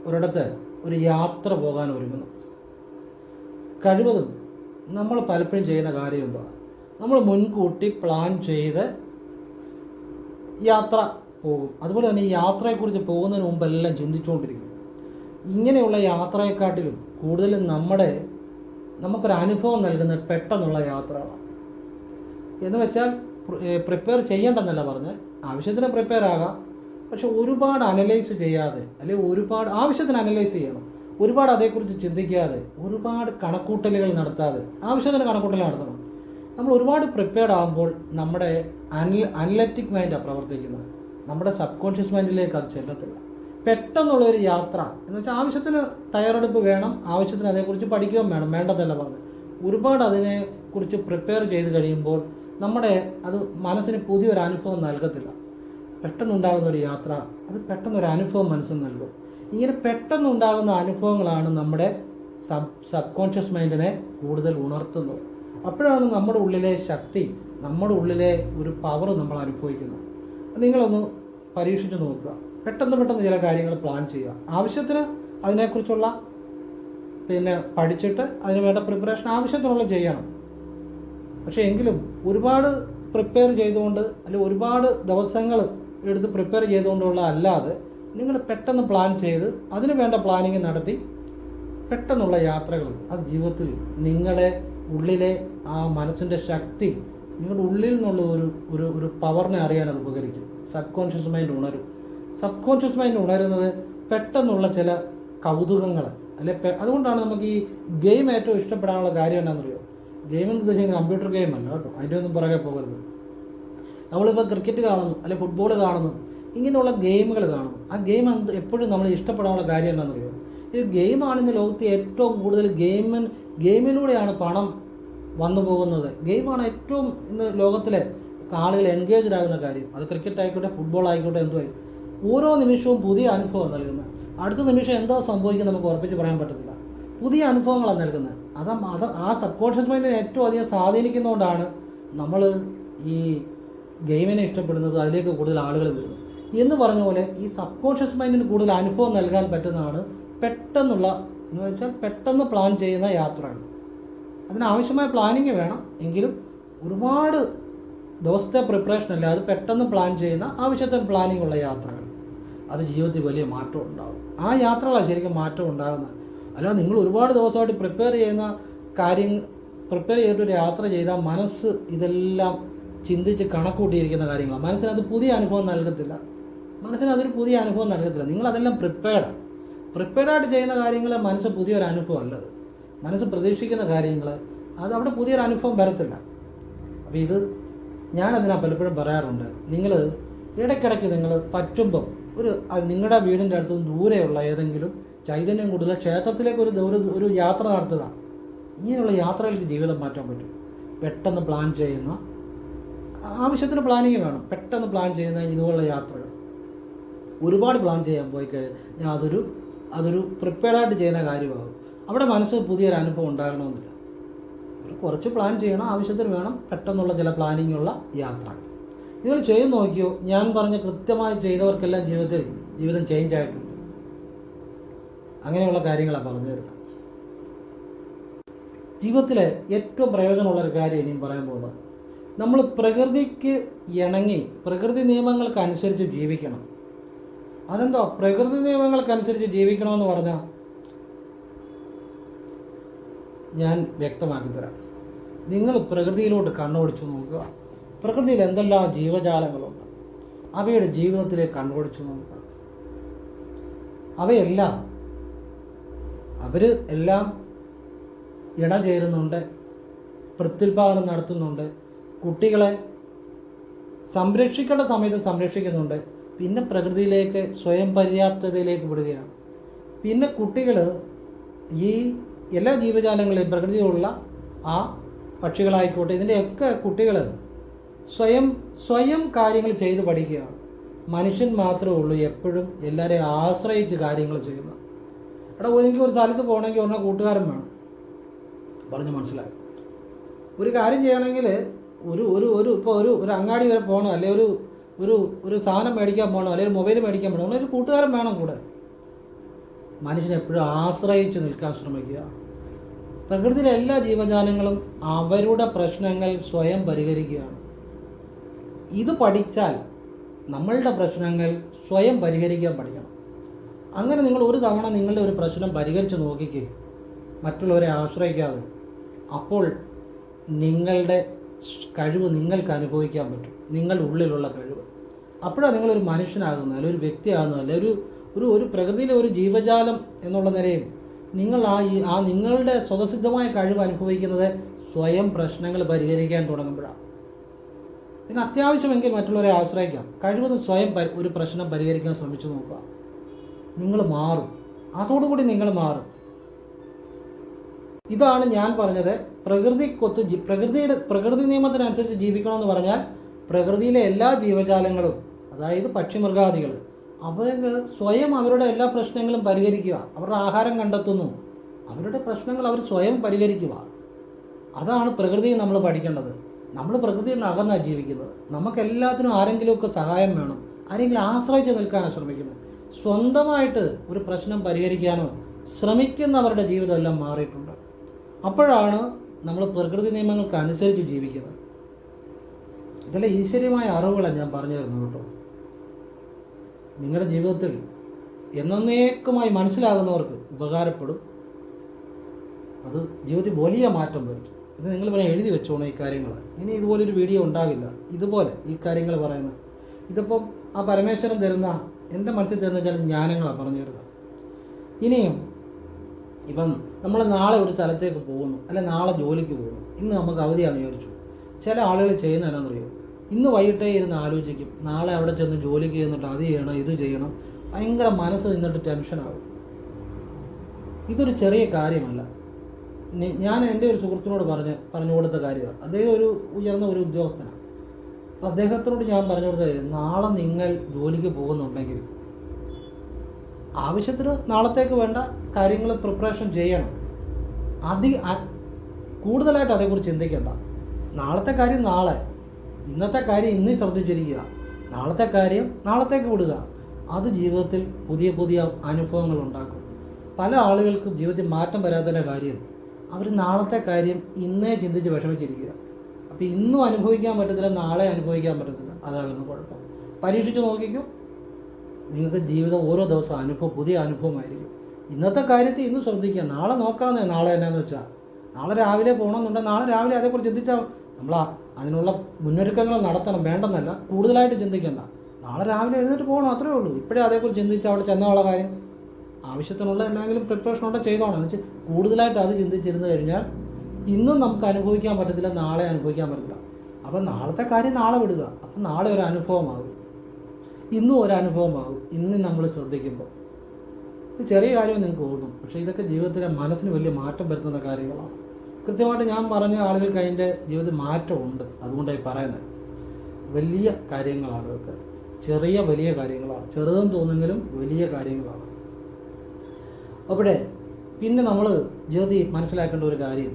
ഒരിടത്ത് ഒരു യാത്ര പോകാൻ ഒരുങ്ങുന്നു. കഴിവതും നമ്മൾ പലപ്പോഴും ചെയ്യുന്ന കാര്യം എന്താ? നമ്മൾ മുൻകൂട്ടി പ്ലാൻ ചെയ്ത് യാത്ര പോകും. അതുപോലെ തന്നെ ഈ യാത്രയെക്കുറിച്ച് പോകുന്നതിന് മുമ്പെല്ലാം ചിന്തിച്ചുകൊണ്ടിരിക്കും. ഇങ്ങനെയുള്ള യാത്രയെക്കാട്ടിലും കൂടുതലും നമുക്കൊരു അനുഭവം നൽകുന്നത് പെട്ടെന്നുള്ള യാത്രകളാണ്. എന്ന് വെച്ചാൽ പ്രിപ്പയർ ചെയ്യേണ്ടെന്നല്ല പറഞ്ഞ്, ആവശ്യത്തിന് പ്രിപ്പയർ ആകാം, പക്ഷെ ഒരുപാട് അനലൈസ് ചെയ്യാതെ, അല്ലെങ്കിൽ ഒരുപാട് ആവശ്യത്തിന് അനലൈസ് ചെയ്യണം, ഒരുപാട് അതേക്കുറിച്ച് ചിന്തിക്കാതെ, ഒരുപാട് കണക്കൂട്ടലുകൾ നടത്താതെ, ആവശ്യത്തിന് കണക്കൂട്ടൽ നടത്തണം. നമ്മൾ ഒരുപാട് പ്രിപ്പയർഡ് ആകുമ്പോൾ നമ്മുടെ അനലറ്റിക് മൈൻഡാണ് പ്രവർത്തിക്കുന്നത്, നമ്മുടെ സബ് കോൺഷ്യസ് മൈൻഡിലേക്ക് അത് ചെല്ലത്തില്ല. പെട്ടെന്നുള്ളൊരു യാത്ര എന്ന് വെച്ചാൽ ആവശ്യത്തിന് തയ്യാറെടുപ്പ് വേണം, ആവശ്യത്തിന് അതേക്കുറിച്ച് പഠിക്കുകയും വേണം, വേണ്ടതല്ല പറഞ്ഞ് ഒരുപാട് അതിനെക്കുറിച്ച് പ്രിപ്പയർ ചെയ്ത് കഴിയുമ്പോൾ അത് മനസ്സിന് പുതിയൊരു അനുഭവം നൽകത്തില്ല. പെട്ടെന്നുണ്ടാകുന്ന ഒരു യാത്ര അത് പെട്ടെന്നൊരു അനുഭവം മനസ്സിന് നൽകും. ഇങ്ങനെ പെട്ടെന്നുണ്ടാകുന്ന അനുഭവങ്ങളാണ് നമ്മുടെ സബ് കോൺഷ്യസ് മൈൻഡിനെ കൂടുതൽ ഉണർത്തുന്നത്. അപ്പോഴാണ് നമ്മുടെ ഉള്ളിലെ ശക്തി, നമ്മുടെ ഉള്ളിലെ ഒരു പവർ നമ്മൾ അനുഭവിക്കുന്നത്. നിങ്ങളൊന്ന് പരീക്ഷിച്ച് നോക്കുക. പെട്ടെന്ന് ചില കാര്യങ്ങൾ പ്ലാൻ ചെയ്യുക, ആവശ്യത്തിന് അതിനെക്കുറിച്ചുള്ള പഠിച്ചിട്ട് അതിന് വേണ്ട പ്രിപ്പറേഷൻ ആവശ്യത്തിനുള്ള ചെയ്യണം. പക്ഷേ എങ്കിലും ഒരുപാട് പ്രിപ്പയർ ചെയ്തുകൊണ്ട്, അല്ലെങ്കിൽ ഒരുപാട് ദിവസങ്ങൾ എടുത്ത് പ്രിപ്പയർ ചെയ്തുകൊണ്ടുള്ള അല്ലാതെ നിങ്ങൾ പെട്ടെന്ന് പ്ലാൻ ചെയ്ത് അതിന് വേണ്ട പ്ലാനിങ് നടത്തി പെട്ടെന്നുള്ള യാത്രകൾ അത് ജീവിതത്തിൽ നിങ്ങളുടെ ഉള്ളിലെ ആ മനസ്സിൻ്റെ ശക്തി, നിങ്ങളുടെ ഉള്ളിൽ നിന്നുള്ള ഒരു പവറിനെ അറിയാൻ അത് ഉപകരിക്കും. സബ് കോൺഷ്യസ് മൈൻഡ് ഉണരും. സബ് കോൺഷ്യസ് മൈൻഡ് ഉണരുന്നത് പെട്ടെന്നുള്ള ചില കൗതുകങ്ങൾ അതുകൊണ്ടാണ് നമുക്ക് ഈ ഗെയിം ഏറ്റവും ഇഷ്ടപ്പെടാനുള്ള കാര്യം എന്താണെന്നറിയോ? ഗെയിം എന്ന് ഉദ്ദേശിക്കുന്നത് കമ്പ്യൂട്ടർ ഗെയിം അല്ല കേട്ടോ, അതിൻ്റെ ഒന്നും പുറകെ പോകരുത്. നമ്മളിപ്പോൾ ക്രിക്കറ്റ് കാണുന്നു, അല്ലെങ്കിൽ ഫുട്ബോൾ കാണുന്നു, ഇങ്ങനെയുള്ള ഗെയിമുകൾ കാണുന്നു. ആ ഗെയിം എപ്പോഴും നമ്മൾ ഇഷ്ടപ്പെടാനുള്ള കാര്യം എന്താണെന്നറിയോ? ഈ ഗെയിമാണ് ഇന്ന് ലോകത്ത് ഏറ്റവും കൂടുതൽ ഗെയിമിലൂടെയാണ് പണം വന്നു പോകുന്നത്. ഗെയിമാണ് ഏറ്റവും ഇന്ന് ലോകത്തിലെ ആളുകൾ എൻഗേജ്ഡ് ആകുന്ന കാര്യം. അത് ക്രിക്കറ്റ് ആയിക്കോട്ടെ, ഫുട്ബോൾ ആയിക്കോട്ടെ, എന്തുമായി ഓരോ നിമിഷവും പുതിയ അനുഭവം നൽകുന്നത്. അടുത്ത നിമിഷം എന്താ സംഭവിക്കുന്നത് നമുക്ക് ഉറപ്പിച്ച് പറയാൻ പറ്റത്തില്ല. പുതിയ അനുഭവങ്ങളാണ് നൽകുന്നത്. അത് ആ സബ് കോൺഷ്യസ് മൈൻഡിനെ ഏറ്റവും അധികം സ്വാധീനിക്കുന്നതുകൊണ്ടാണ് നമ്മൾ ഈ ഗെയിമിനെ ഇഷ്ടപ്പെടുന്നത്, അതിലേക്ക് കൂടുതൽ ആളുകൾ വരുന്നത്. എന്ന് പറഞ്ഞ പോലെ ഈ സബ് കോൺഷ്യസ് മൈൻഡിന് കൂടുതൽ അനുഭവം നൽകാൻ പറ്റുന്നതാണ് എന്ന് വെച്ചാൽ പെട്ടെന്ന് പ്ലാൻ ചെയ്യുന്ന യാത്രകൾ. അതിനാവശ്യമായ പ്ലാനിങ് വേണം, എങ്കിലും ഒരുപാട് ദിവസത്തെ പ്രിപ്പറേഷൻ അല്ല, അത് പെട്ടെന്ന് പ്ലാൻ ചെയ്യുന്ന ആവശ്യത്തിന് പ്ലാനിങ് ഉള്ള യാത്രകൾ, അത് ജീവിതത്തിൽ വലിയ മാറ്റം ഉണ്ടാകും. ആ യാത്രകളാണ് ശരിക്കും മാറ്റം ഉണ്ടാകുന്നത്. അല്ലാതെ നിങ്ങൾ ഒരുപാട് ദിവസമായിട്ട് പ്രിപ്പയർ ചെയ്തിട്ടൊരു യാത്ര ചെയ്താൽ മനസ്സ് ഇതെല്ലാം ചിന്തിച്ച് കണക്കൂട്ടിയിരിക്കുന്ന കാര്യങ്ങളാണ്. മനസ്സിനത് പുതിയ അനുഭവം നൽകത്തില്ല. മനസ്സിനതൊരു പുതിയ അനുഭവം നൽകത്തില്ല. നിങ്ങളതെല്ലാം പ്രിപ്പയർഡായിട്ട് ചെയ്യുന്ന കാര്യങ്ങൾ മനസ്സ് പുതിയൊരു അനുഭവം അല്ലത്. മനസ്സ് പ്രതീക്ഷിക്കുന്ന കാര്യങ്ങൾ അത് അവിടെ പുതിയൊരു അനുഭവം വരത്തില്ല. അപ്പോൾ ഇത് ഞാനതിനാ പലപ്പോഴും പറയാറുണ്ട്. നിങ്ങൾ ഇടയ്ക്കിടയ്ക്ക് നിങ്ങൾ പറ്റുമ്പം നിങ്ങളുടെ വീടിൻ്റെ അടുത്ത് ദൂരെയുള്ള ഏതെങ്കിലും ചൈതന്യം കൂടുതൽ ക്ഷേത്രത്തിലേക്ക് ഒരു യാത്ര നടത്തുക. ഇങ്ങനെയുള്ള യാത്രകൾക്ക് ജീവിതം മാറ്റാൻ പറ്റും. പെട്ടെന്ന് പ്ലാൻ ചെയ്യുന്ന, ആവശ്യത്തിന് പ്ലാനിങ് വേണം, പെട്ടെന്ന് പ്ലാൻ ചെയ്യുന്ന ഇതുപോലുള്ള യാത്രകൾ. ഒരുപാട് പ്ലാൻ ചെയ്യാൻ പോയി കഴിഞ്ഞാൽ അതൊരു പ്രിപ്പയർഡായിട്ട് ചെയ്യുന്ന കാര്യമാകും. അവിടെ മനസ്സ് പുതിയൊരു അനുഭവം ഉണ്ടാകണമെന്നില്ല. കുറച്ച് പ്ലാൻ ചെയ്യണം, ആവശ്യത്തിന് വേണം, പെട്ടെന്നുള്ള ചില പ്ലാനിങ്ങുള്ള യാത്രകൾ. നിങ്ങൾ ചെയ്ത് നോക്കിയോ? ഞാൻ പറഞ്ഞ കൃത്യമായി ചെയ്തവർക്കെല്ലാം ജീവിതം ചേഞ്ച് ആയിട്ടുണ്ട്. അങ്ങനെയുള്ള കാര്യങ്ങളാണ് പറഞ്ഞു തരുന്നത്. ജീവിതത്തിലെ ഏറ്റവും പ്രയോജനമുള്ളൊരു കാര്യം ഇനിയും പറയാൻ പോകുന്നത്, നമ്മൾ പ്രകൃതിക്ക് ഇണങ്ങി പ്രകൃതി നിയമങ്ങൾക്കനുസരിച്ച് ജീവിക്കണം. അതെന്തോ പ്രകൃതി നിയമങ്ങൾക്കനുസരിച്ച് ജീവിക്കണമെന്ന് പറഞ്ഞാൽ ഞാൻ വ്യക്തമാക്കി തരാം. നിങ്ങൾ പ്രകൃതിയിലോട്ട് കണ്ണോടിച്ച് നോക്കുക. പ്രകൃതിയിൽ എന്തെല്ലാം ജീവജാലങ്ങളുണ്ട്, അവയുടെ ജീവിതത്തിലേക്ക് കണ്ണോടിച്ച് നോക്കുക. അവർ എല്ലാം ഇണചേരുന്നുണ്ട്, പ്രത്യുൽപാദനം നടത്തുന്നുണ്ട്, കുട്ടികളെ സംരക്ഷിക്കേണ്ട സമയത്ത് സംരക്ഷിക്കുന്നുണ്ട്. പിന്നെ പ്രകൃതിയിലേക്ക് സ്വയം പര്യാപ്തതയിലേക്ക് വിടുകയാണ്. പിന്നെ കുട്ടികൾ ഈ എല്ലാ ജീവജാലങ്ങളെയും പ്രകൃതിയിലുള്ള ആ പക്ഷികളായിക്കോട്ടെ, ഇതിൻ്റെയൊക്കെ കുട്ടികൾ സ്വയം കാര്യങ്ങൾ ചെയ്ത് പഠിക്കുകയാണ്. മനുഷ്യൻ മാത്രമേ ഉള്ളൂ എപ്പോഴും എല്ലാവരെയും ആശ്രയിച്ച് കാര്യങ്ങൾ ചെയ്യുന്നത്. എനിക്ക് ഒരു സ്ഥലത്ത് പോകണമെങ്കിൽ ഒരെണ്ണം കൂട്ടുകാരൻ വേണം, പറഞ്ഞ് മനസ്സിലായി. ഒരു കാര്യം ചെയ്യണമെങ്കിൽ ഇപ്പോൾ ഒരു അങ്ങാടി വരെ പോകണം, അല്ലെങ്കിൽ ഒരു സാധനം മേടിക്കാൻ പോകണം, അല്ലെങ്കിൽ മൊബൈൽ മേടിക്കാൻ പോകണം, ഒരു കൂട്ടുകാരൻ വേണം കൂടെ. മനുഷ്യൻ എപ്പോഴും ആശ്രയിച്ച് നിൽക്കാൻ ശ്രമിക്കുക. പ്രകൃതിയിലെ എല്ലാ ജീവജാലങ്ങളും അവരുടെ പ്രശ്നങ്ങൾ സ്വയം പരിഹരിക്കുകയാണ്. ഇത് പഠിച്ചാൽ നമ്മളുടെ പ്രശ്നങ്ങൾ സ്വയം പരിഹരിക്കാൻ പഠിക്കണം. അങ്ങനെ നിങ്ങൾ ഒരു തവണ നിങ്ങളുടെ ഒരു പ്രശ്നം പരിഹരിച്ച് നോക്കിക്കേ, മറ്റുള്ളവരെ ആശ്രയിക്കാതെ. അപ്പോൾ നിങ്ങളുടെ കഴിവ് നിങ്ങൾക്ക് അനുഭവിക്കാൻ പറ്റും, നിങ്ങളുടെ ഉള്ളിലുള്ള കഴിവ്. അപ്പോഴാണ് നിങ്ങളൊരു മനുഷ്യനാകുന്നത്, അല്ലെങ്കിൽ ഒരു വ്യക്തിയാകുന്നത്, അല്ലെങ്കിൽ ഒരു പ്രകൃതിയിലെ ഒരു ജീവജാലം എന്നുള്ള നിലയിൽ നിങ്ങൾ നിങ്ങളുടെ സ്വതസിദ്ധമായ കഴിവ് അനുഭവിക്കുന്നത് സ്വയം പ്രശ്നങ്ങൾ പരിഹരിക്കാൻ തുടങ്ങുമ്പോഴാണ്. പിന്നെ അത്യാവശ്യമെങ്കിൽ മറ്റുള്ളവരെ ആശ്രയിക്കാം. കഴിവതും സ്വയം ഒരു പ്രശ്നം പരിഹരിക്കാൻ ശ്രമിച്ചു നോക്കുക. നിങ്ങൾ മാറും, അതോടുകൂടി നിങ്ങൾ മാറും. ഇതാണ് ഞാൻ പറഞ്ഞത്. പ്രകൃതി നിയമത്തിനനുസരിച്ച് ജീവിക്കണമെന്ന് പറഞ്ഞാൽ പ്രകൃതിയിലെ എല്ലാ ജീവജാലങ്ങളും, അതായത് പക്ഷിമൃഗാദികൾ, അവർ സ്വയം അവരുടെ എല്ലാ പ്രശ്നങ്ങളും പരിഹരിക്കുക. അവരുടെ ആഹാരം കണ്ടെത്തുന്നു, അവരുടെ പ്രശ്നങ്ങൾ അവർ സ്വയം പരിഹരിക്കുക. അതാണ് പ്രകൃതിയിൽ നമ്മൾ പഠിക്കേണ്ടത്. നമ്മൾ പ്രകൃതിയിൽ നിന്ന് അകന്നാണ് ജീവിക്കുന്നത്. നമുക്കെല്ലാത്തിനും ആരെങ്കിലുമൊക്കെ സഹായം വേണം, ആരെങ്കിലും ആശ്രയിച്ച് നിൽക്കാനാണ് ശ്രമിക്കുന്നത്. സ്വന്തമായിട്ട് ഒരു പ്രശ്നം പരിഹരിക്കാനോ ശ്രമിക്കുന്നവരുടെ ജീവിതമെല്ലാം മാറിയിട്ടുണ്ട്. അപ്പോഴാണ് നമ്മൾ പ്രകൃതി നിയമങ്ങൾക്ക് അനുസരിച്ച് ജീവിക്കുന്നത്. ഇതെല്ലാം ഈശ്വര്യമായ അറിവുകളാണ് ഞാൻ പറഞ്ഞു തരുന്നത് കേട്ടോ. നിങ്ങളുടെ ജീവിതത്തിൽ എന്നേക്കുമായി മനസ്സിലാകുന്നവർക്ക് ഉപകാരപ്പെടും. അത് ജീവിതത്തിൽ വലിയ മാറ്റം വരുത്തും. ഇത് നിങ്ങൾ പിന്നെ എഴുതി വെച്ചോണം ഈ കാര്യങ്ങൾ. ഇനി ഇതുപോലൊരു വീഡിയോ ഉണ്ടാകില്ല, ഇതുപോലെ ഈ കാര്യങ്ങൾ പറയുന്നത്. ഇതിപ്പം ആ പരമേശ്വരൻ തരുന്ന, എൻ്റെ മനസ്സിൽ തരുന്ന ചില ജ്ഞാനങ്ങളാണ് പറഞ്ഞു തരുന്നത്. ഇനിയും ഇപ്പം നമ്മൾ നാളെ ഒരു സ്ഥലത്തേക്ക് പോകുന്നു, അല്ലെ നാളെ ജോലിക്ക് പോകുന്നു, ഇന്ന് നമുക്ക് അവധിയാണെന്ന് വിചാരിച്ചു. ചില ആളുകൾ ചെയ്യുന്ന എന്നാണെന്നറിയോ, ഇന്ന് വൈകിട്ടേ ഇരുന്ന് ആലോചിക്കും, നാളെ അവിടെ ചെന്ന് ജോലിക്ക് ചെയ്യുന്നുണ്ട്, അത് ചെയ്യണം, ഇത് ചെയ്യണം. ഭയങ്കര മനസ്സ് നിന്നിട്ട് ടെൻഷനാകും. ഇതൊരു ചെറിയ കാര്യമല്ല. ഞാൻ എൻ്റെ ഒരു സുഹൃത്തിനോട് പറഞ്ഞു കൊടുത്ത കാര്യമാണ്. അദ്ദേഹം ഒരു ഉയർന്ന ഒരു ഉദ്യോഗസ്ഥനാണ്. അപ്പോൾ അദ്ദേഹത്തിനോട് ഞാൻ പറഞ്ഞു കൊടുത്തത്, നാളെ നിങ്ങൾ ജോലിക്ക് പോകുന്നുണ്ടെങ്കിൽ ആവശ്യത്തിന് നാളത്തേക്ക് വേണ്ട കാര്യങ്ങൾ പ്രിപ്പറേഷൻ ചെയ്യണം. കൂടുതലായിട്ട് അതേക്കുറിച്ച് ചിന്തിക്കേണ്ട. നാളത്തെ കാര്യം നാളെ, ഇന്നത്തെ കാര്യം ഇന്ന് ശ്രദ്ധിച്ചിരിക്കുക, നാളത്തെ കാര്യം നാളത്തേക്ക് വിടുക. അത് ജീവിതത്തിൽ പുതിയ പുതിയ അനുഭവങ്ങൾ ഉണ്ടാക്കും. പല ആളുകൾക്കും ജീവിതത്തിൽ മാറ്റം വരാത്തതിൻ്റെ കാര്യം അവർ നാളത്തെ കാര്യം ഇന്നേ ചിന്തിച്ച് വിഷമിച്ചിരിക്കുക. അപ്പോൾ ഇന്നും അനുഭവിക്കാൻ പറ്റത്തില്ല, നാളെ അനുഭവിക്കാൻ പറ്റത്തില്ല. അതാകുന്ന കുഴപ്പം. പരീക്ഷിച്ച് നോക്കിക്കോ, നിങ്ങൾക്ക് ജീവിതം ഓരോ ദിവസം പുതിയ അനുഭവമായിരിക്കും. ഇന്നത്തെ കാര്യത്തിൽ ഇന്ന് ശ്രദ്ധിക്കുക, നാളെ നോക്കാമെന്നേ. നാളെ എന്നാന്ന് വെച്ചാൽ നാളെ രാവിലെ പോകണമെന്നുണ്ടെങ്കിൽ നാളെ രാവിലെ അതേക്കുറിച്ച് ചിന്തിച്ചാൽ നമ്മൾ അതിനുള്ള മുന്നൊരുക്കങ്ങൾ നടത്തണം, വേണ്ടെന്നല്ല. കൂടുതലായിട്ട് ചിന്തിക്കേണ്ട. നാളെ രാവിലെ എഴുന്നേറ്റ് പോകണം, അത്രേ ഉള്ളൂ. ഇപ്പോഴേ അതേക്കുറിച്ച് ചിന്തിച്ച് അവിടെ ചെന്നുള്ള കാര്യം ആവശ്യത്തിനുള്ള എന്തെങ്കിലും പ്രിപ്പറേഷൻ ഉണ്ടെ ചെയ്തോണം. എന്ന് വെച്ചാൽ കൂടുതലായിട്ട് അത് ചിന്തിച്ചിരുന്നു കഴിഞ്ഞാൽ ഇന്നും നമുക്ക് അനുഭവിക്കാൻ പറ്റത്തില്ല, നാളെ അനുഭവിക്കാൻ പറ്റില്ല. അപ്പം നാളത്തെ കാര്യം നാളെ വിടുക. അപ്പം നാളെ ഒരു അനുഭവമാകും, ഇന്നും ഒരു അനുഭവമാകും. ഇന്ന് നമ്മൾ ശ്രദ്ധിക്കുമ്പോൾ ഇത് ചെറിയ കാര്യം നിങ്ങൾക്ക് തോന്നും, പക്ഷേ ഇതൊക്കെ ജീവിതത്തിലെ മനസ്സിന് വലിയ മാറ്റം വരുത്തുന്ന കാര്യങ്ങളാണ്. കൃത്യമായിട്ട് ഞാൻ പറഞ്ഞ ആളുകൾക്ക് അതിൻ്റെ ജീവിതത്തിൽ മാറ്റമുണ്ട്. അതുകൊണ്ടായി പറയുന്നത് വലിയ കാര്യങ്ങളാണ് ഇതൊക്കെ. വലിയ കാര്യങ്ങളാണ്. ചെറുതെന്ന് തോന്നുമെങ്കിലും വലിയ കാര്യങ്ങളാണ്. അവിടെ പിന്നെ നമ്മൾ ജീവിതത്തിൽ മനസ്സിലാക്കേണ്ട ഒരു കാര്യം,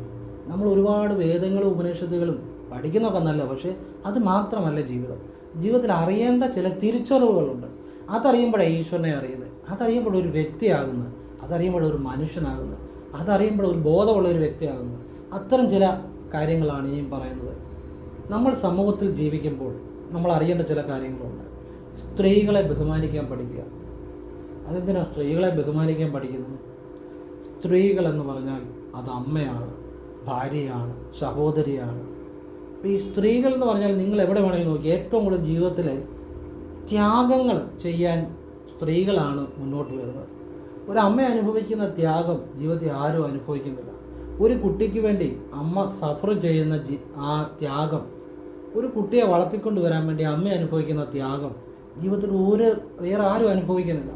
നമ്മൾ ഒരുപാട് വേദങ്ങളും ഉപനിഷത്തുകളും പഠിക്കുന്നതൊക്കെ നല്ല, പക്ഷേ അത് മാത്രമല്ല ജീവിതം. ജീവിതത്തിൽ അറിയേണ്ട ചില തിരിച്ചറിവുകളുണ്ട്. അതറിയുമ്പോഴാണ് ഈശ്വരനെ അറിയുന്നത്, അതറിയുമ്പോൾ ഒരു വ്യക്തിയാകുന്നത്, അതറിയുമ്പോൾ ഒരു മനുഷ്യനാകുന്നത്, അതറിയുമ്പോൾ ഒരു ബോധമുള്ള ഒരു വ്യക്തിയാകുന്നത്. അത്തരം ചില കാര്യങ്ങളാണ് ഇനിയും പറയുന്നത്. നമ്മൾ സമൂഹത്തിൽ ജീവിക്കുമ്പോൾ നമ്മൾ അറിയേണ്ട ചില കാര്യങ്ങളുണ്ട്. സ്ത്രീകളെ ബഹുമാനിക്കാൻ പഠിക്കുക. അതെന്തിനാണ് സ്ത്രീകളെ ബഹുമാനിക്കാൻ പഠിക്കുന്നത്? സ്ത്രീകളെന്ന് പറഞ്ഞാൽ അത് അമ്മയാണ്, ഭാര്യയാണ്, സഹോദരിയാണ്. അപ്പോൾ ഈ സ്ത്രീകൾ എന്ന് പറഞ്ഞാൽ നിങ്ങൾ എവിടെ വേണമെങ്കിൽ നോക്കി, ഏറ്റവും കൂടുതൽ ജീവിതത്തിൽ ത്യാഗങ്ങൾ ചെയ്യാൻ സ്ത്രീകളാണ് മുന്നോട്ട് വരുന്നത്. ഒരമ്മ അനുഭവിക്കുന്ന ത്യാഗം ജീവിതത്തിൽ ആരും അനുഭവിക്കുന്നില്ല. ഒരു കുട്ടിക്ക് വേണ്ടി അമ്മ സഫർ ചെയ്യുന്ന ആ ത്യാഗം, ഒരു കുട്ടിയെ വളർത്തിക്കൊണ്ട് വരാൻ വേണ്ടി അമ്മ അനുഭവിക്കുന്ന ത്യാഗം ജീവിതത്തിൽ വേറെ ആരും അനുഭവിക്കുന്നില്ല.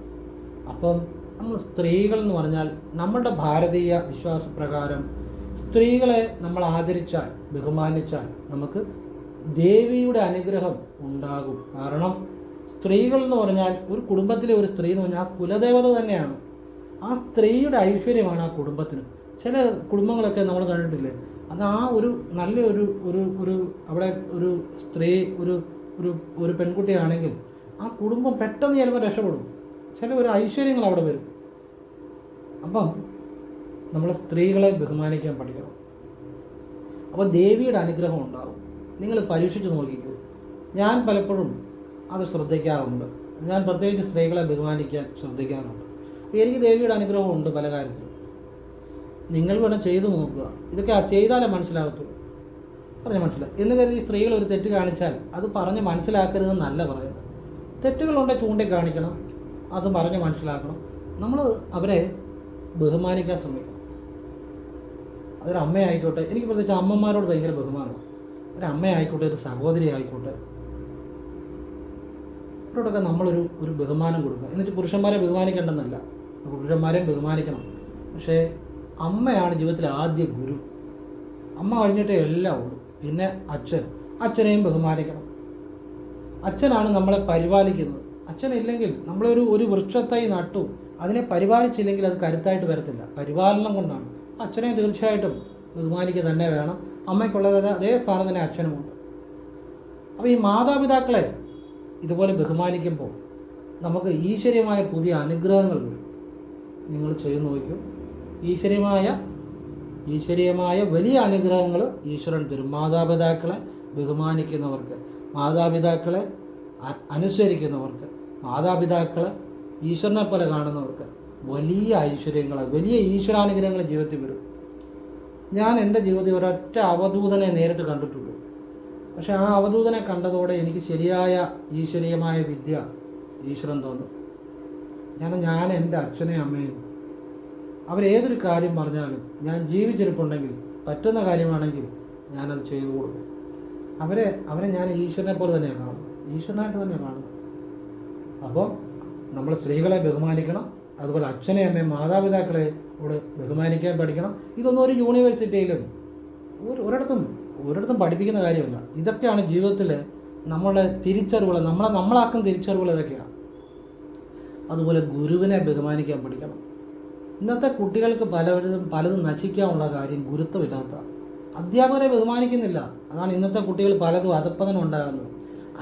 അപ്പം നമ്മൾ സ്ത്രീകൾ എന്ന് പറഞ്ഞാൽ നമ്മളുടെ ഭാരതീയ വിശ്വാസപ്രകാരം സ്ത്രീകളെ നമ്മൾ ആദരിച്ചാൽ, ബഹുമാനിച്ചാൽ നമുക്ക് ദേവിയുടെ അനുഗ്രഹം ഉണ്ടാകും. കാരണം സ്ത്രീകൾ എന്ന് പറഞ്ഞാൽ ഒരു കുടുംബത്തിലെ ഒരു സ്ത്രീ എന്ന് പറഞ്ഞാൽ ആ കുലദേവത തന്നെയാണ്. ആ സ്ത്രീയുടെ ഐശ്വര്യമാണ് ആ കുടുംബത്തിന്. ചില കുടുംബങ്ങളൊക്കെ നമ്മൾ കണ്ടിട്ടില്ലേ, അത് ആ ഒരു നല്ല ഒരു അവിടെ ഒരു സ്ത്രീ ഒരു പെൺകുട്ടിയാണെങ്കിൽ ആ കുടുംബം പെട്ടെന്ന് ചിലപ്പോൾ രക്ഷപ്പെടും. ചില ഒരു ഐശ്വര്യങ്ങൾ അവിടെ വരും. അപ്പം നമ്മൾ സ്ത്രീകളെ ബഹുമാനിക്കാൻ പഠിക്കണം. അപ്പോൾ ദേവിയുടെ അനുഗ്രഹം ഉണ്ടാകും. നിങ്ങൾ പരീക്ഷിച്ച് നോക്കിക്കൂ. ഞാൻ പലപ്പോഴും അത് ശ്രദ്ധിക്കാറുണ്ട്. ഞാൻ പ്രത്യേകിച്ച് സ്ത്രീകളെ ബഹുമാനിക്കാൻ ശ്രദ്ധിക്കാറുണ്ട്. എനിക്ക് ദേവിയുടെ അനുഗ്രഹം ഉണ്ട് പല കാര്യത്തിലും. നിങ്ങൾ വേണം ചെയ്തു നോക്കുക. ഇതൊക്കെ ചെയ്താലേ മനസ്സിലാകത്തുള്ളൂ. പറഞ്ഞ് മനസ്സിലാവും എന്ന് കരുതി സ്ത്രീകൾ ഒരു തെറ്റ് കാണിച്ചാൽ അത് പറഞ്ഞ് മനസ്സിലാക്കരുതെന്നല്ല പറയുന്നത്. തെറ്റുകളുണ്ടെങ്കിൽ ചൂണ്ടിക്കാണിക്കണം, അത് പറഞ്ഞ് മനസ്സിലാക്കണം. നമ്മൾ അവരെ ബഹുമാനിക്കാൻ ശ്രമിക്കണം. അതൊരു അമ്മയായിക്കോട്ടെ, എനിക്ക് പ്രത്യേകിച്ച് അമ്മമാരോട് ഭയങ്കര ബഹുമാനമാണ്. ഒരു അമ്മയായിക്കോട്ടെ, ഒരു സഹോദരി ആയിക്കോട്ടെ, അവരോടൊക്കെ നമ്മളൊരു ബഹുമാനം കൊടുക്കുക. എന്നിട്ട് പുരുഷന്മാരെ ബഹുമാനിക്കേണ്ടെന്നല്ല, പുരുഷന്മാരെയും ബഹുമാനിക്കണം. പക്ഷേ അമ്മയാണ് ജീവിതത്തിലെ ആദ്യ ഗുരു. അമ്മ കഴിഞ്ഞിട്ടേ എല്ലാം ഉള്ളൂ. പിന്നെ അച്ഛനെയും ബഹുമാനിക്കണം. അച്ഛനാണ് നമ്മളെ പരിപാലിക്കുന്നത്. അച്ഛനില്ലെങ്കിൽ നമ്മളൊരു വൃക്ഷത്തൈ നട്ടു, അതിനെ പരിപാലിച്ചില്ലെങ്കിൽ അത് കരുത്തായിട്ട് വരത്തില്ല. പരിപാലനം കൊണ്ടാണ്. അച്ഛനെ തീർച്ചയായിട്ടും ബഹുമാനിക്കുക തന്നെ വേണം. അമ്മയ്ക്കുള്ളത് അതേ സ്ഥാനം തന്നെ അച്ഛനുമുണ്ട്. അപ്പോൾ ഈ മാതാപിതാക്കളെ ഇതുപോലെ ബഹുമാനിക്കുമ്പോൾ നമുക്ക് ഈശ്വര്യമായ പുതിയ അനുഗ്രഹങ്ങൾ വരും. നിങ്ങൾ ചെയ്തു നോക്കൂ. ഈശ്വരീയമായ വലിയ അനുഗ്രഹങ്ങൾ ഈശ്വരൻ തരും. മാതാപിതാക്കളെ ബഹുമാനിക്കുന്നവർക്ക്, മാതാപിതാക്കളെ അനുസരിക്കുന്നവർക്ക്, മാതാപിതാക്കളെ ഈശ്വരനെ പോലെ കാണുന്നവർക്ക് വലിയ ഐശ്വര്യങ്ങൾ, വലിയ ഈശ്വരാനുഗ്രഹങ്ങൾ ജീവിതത്തിൽ വരും. ഞാൻ എൻ്റെ ജീവിതത്തിൽ ഒരൊറ്റ അവധൂതനെ നേരിട്ട് കണ്ടിട്ടുള്ളൂ. പക്ഷെ ആ അവധൂതനെ കണ്ടതോടെ എനിക്ക് ശരിയായ ഈശ്വരീയമായ വിദ്യ ഈശ്വരൻ തോന്നും. ഞാൻ എൻ്റെ അച്ഛനെയും അമ്മയും അവരേതൊരു കാര്യം പറഞ്ഞാലും ഞാൻ ജീവിച്ചിരിപ്പുണ്ടെങ്കിൽ, പറ്റുന്ന കാര്യമാണെങ്കിൽ ഞാനത് ചെയ്തു കൊടുക്കും. അവരെ ഞാൻ ഈശ്വരനെ പോലെ തന്നെയാണ് കാണുന്നത്, ഈശ്വരനായിട്ട് തന്നെ കാണുന്നത്. അപ്പോൾ നമ്മൾ സ്ത്രീകളെ ബഹുമാനിക്കണം, അതുപോലെ അച്ഛനെ അമ്മയും മാതാപിതാക്കളെ കൂടെ ബഹുമാനിക്കാൻ പഠിക്കണം. ഇതൊന്നും ഒരു യൂണിവേഴ്സിറ്റിയിലും ഒരിടത്തും പഠിപ്പിക്കുന്ന കാര്യമല്ല. ഇതൊക്കെയാണ് ജീവിതത്തിൽ നമ്മളെ തിരിച്ചറിവുകൾ, നമ്മളാക്കുന്ന തിരിച്ചറിവുകൾ ഇതൊക്കെയാണ്. അതുപോലെ ഗുരുവിനെ ബഹുമാനിക്കാൻ പഠിക്കണം. ഇന്നത്തെ കുട്ടികൾക്ക് പലതും നശിക്കാനുള്ള കാര്യം ഗുരുത്വമില്ലാത്ത, അധ്യാപകരെ ബഹുമാനിക്കുന്നില്ല. അതാണ് ഇന്നത്തെ കുട്ടികൾ പലതും അധപ്പതനം ഉണ്ടാകുന്നത്.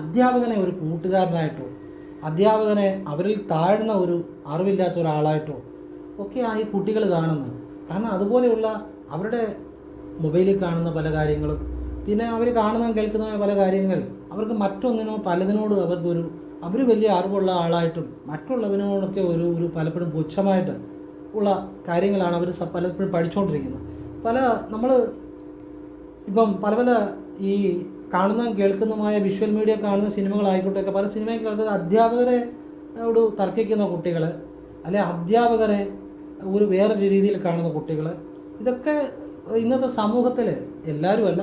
അധ്യാപകനെ ഒരു കൂട്ടുകാരനായിട്ടോ, അധ്യാപകനെ അവരിൽ താഴ്ന്ന ഒരു അറിവില്ലാത്ത ഒരാളായിട്ടോ ഒക്കെയാണ് ഈ കുട്ടികൾ കാണുന്നത്. കാരണം അതുപോലെയുള്ള അവരുടെ മൊബൈലിൽ കാണുന്ന പല കാര്യങ്ങളും, പിന്നെ അവർ കാണുന്നതും കേൾക്കുന്നതുമായ പല കാര്യങ്ങൾ അവർക്ക് പലതിനോട് അവർ വലിയ അറിവുള്ള ആളായിട്ടും മറ്റുള്ളവനോടൊക്കെ ഒരു പലപ്പോഴും പുച്ഛമായിട്ട് ഉള്ള കാര്യങ്ങളാണ് അവർ പലപ്പോഴും പഠിച്ചുകൊണ്ടിരിക്കുന്നത്. നമ്മൾ ഇപ്പം പല ഈ കാണുന്നതും കേൾക്കുന്നതുമായ വിഷ്വൽ മീഡിയ കാണുന്ന സിനിമകളായിക്കോട്ടെയൊക്കെ, പല സിനിമയിൽ കേൾക്കുന്നത് അധ്യാപകരോട് തർക്കിക്കുന്ന കുട്ടികൾ, അല്ലെ അധ്യാപകരെ വേറൊരു രീതിയിൽ കാണുന്ന കുട്ടികൾ, ഇതൊക്കെ ഇന്നത്തെ സമൂഹത്തിൽ എല്ലാവരും അല്ല,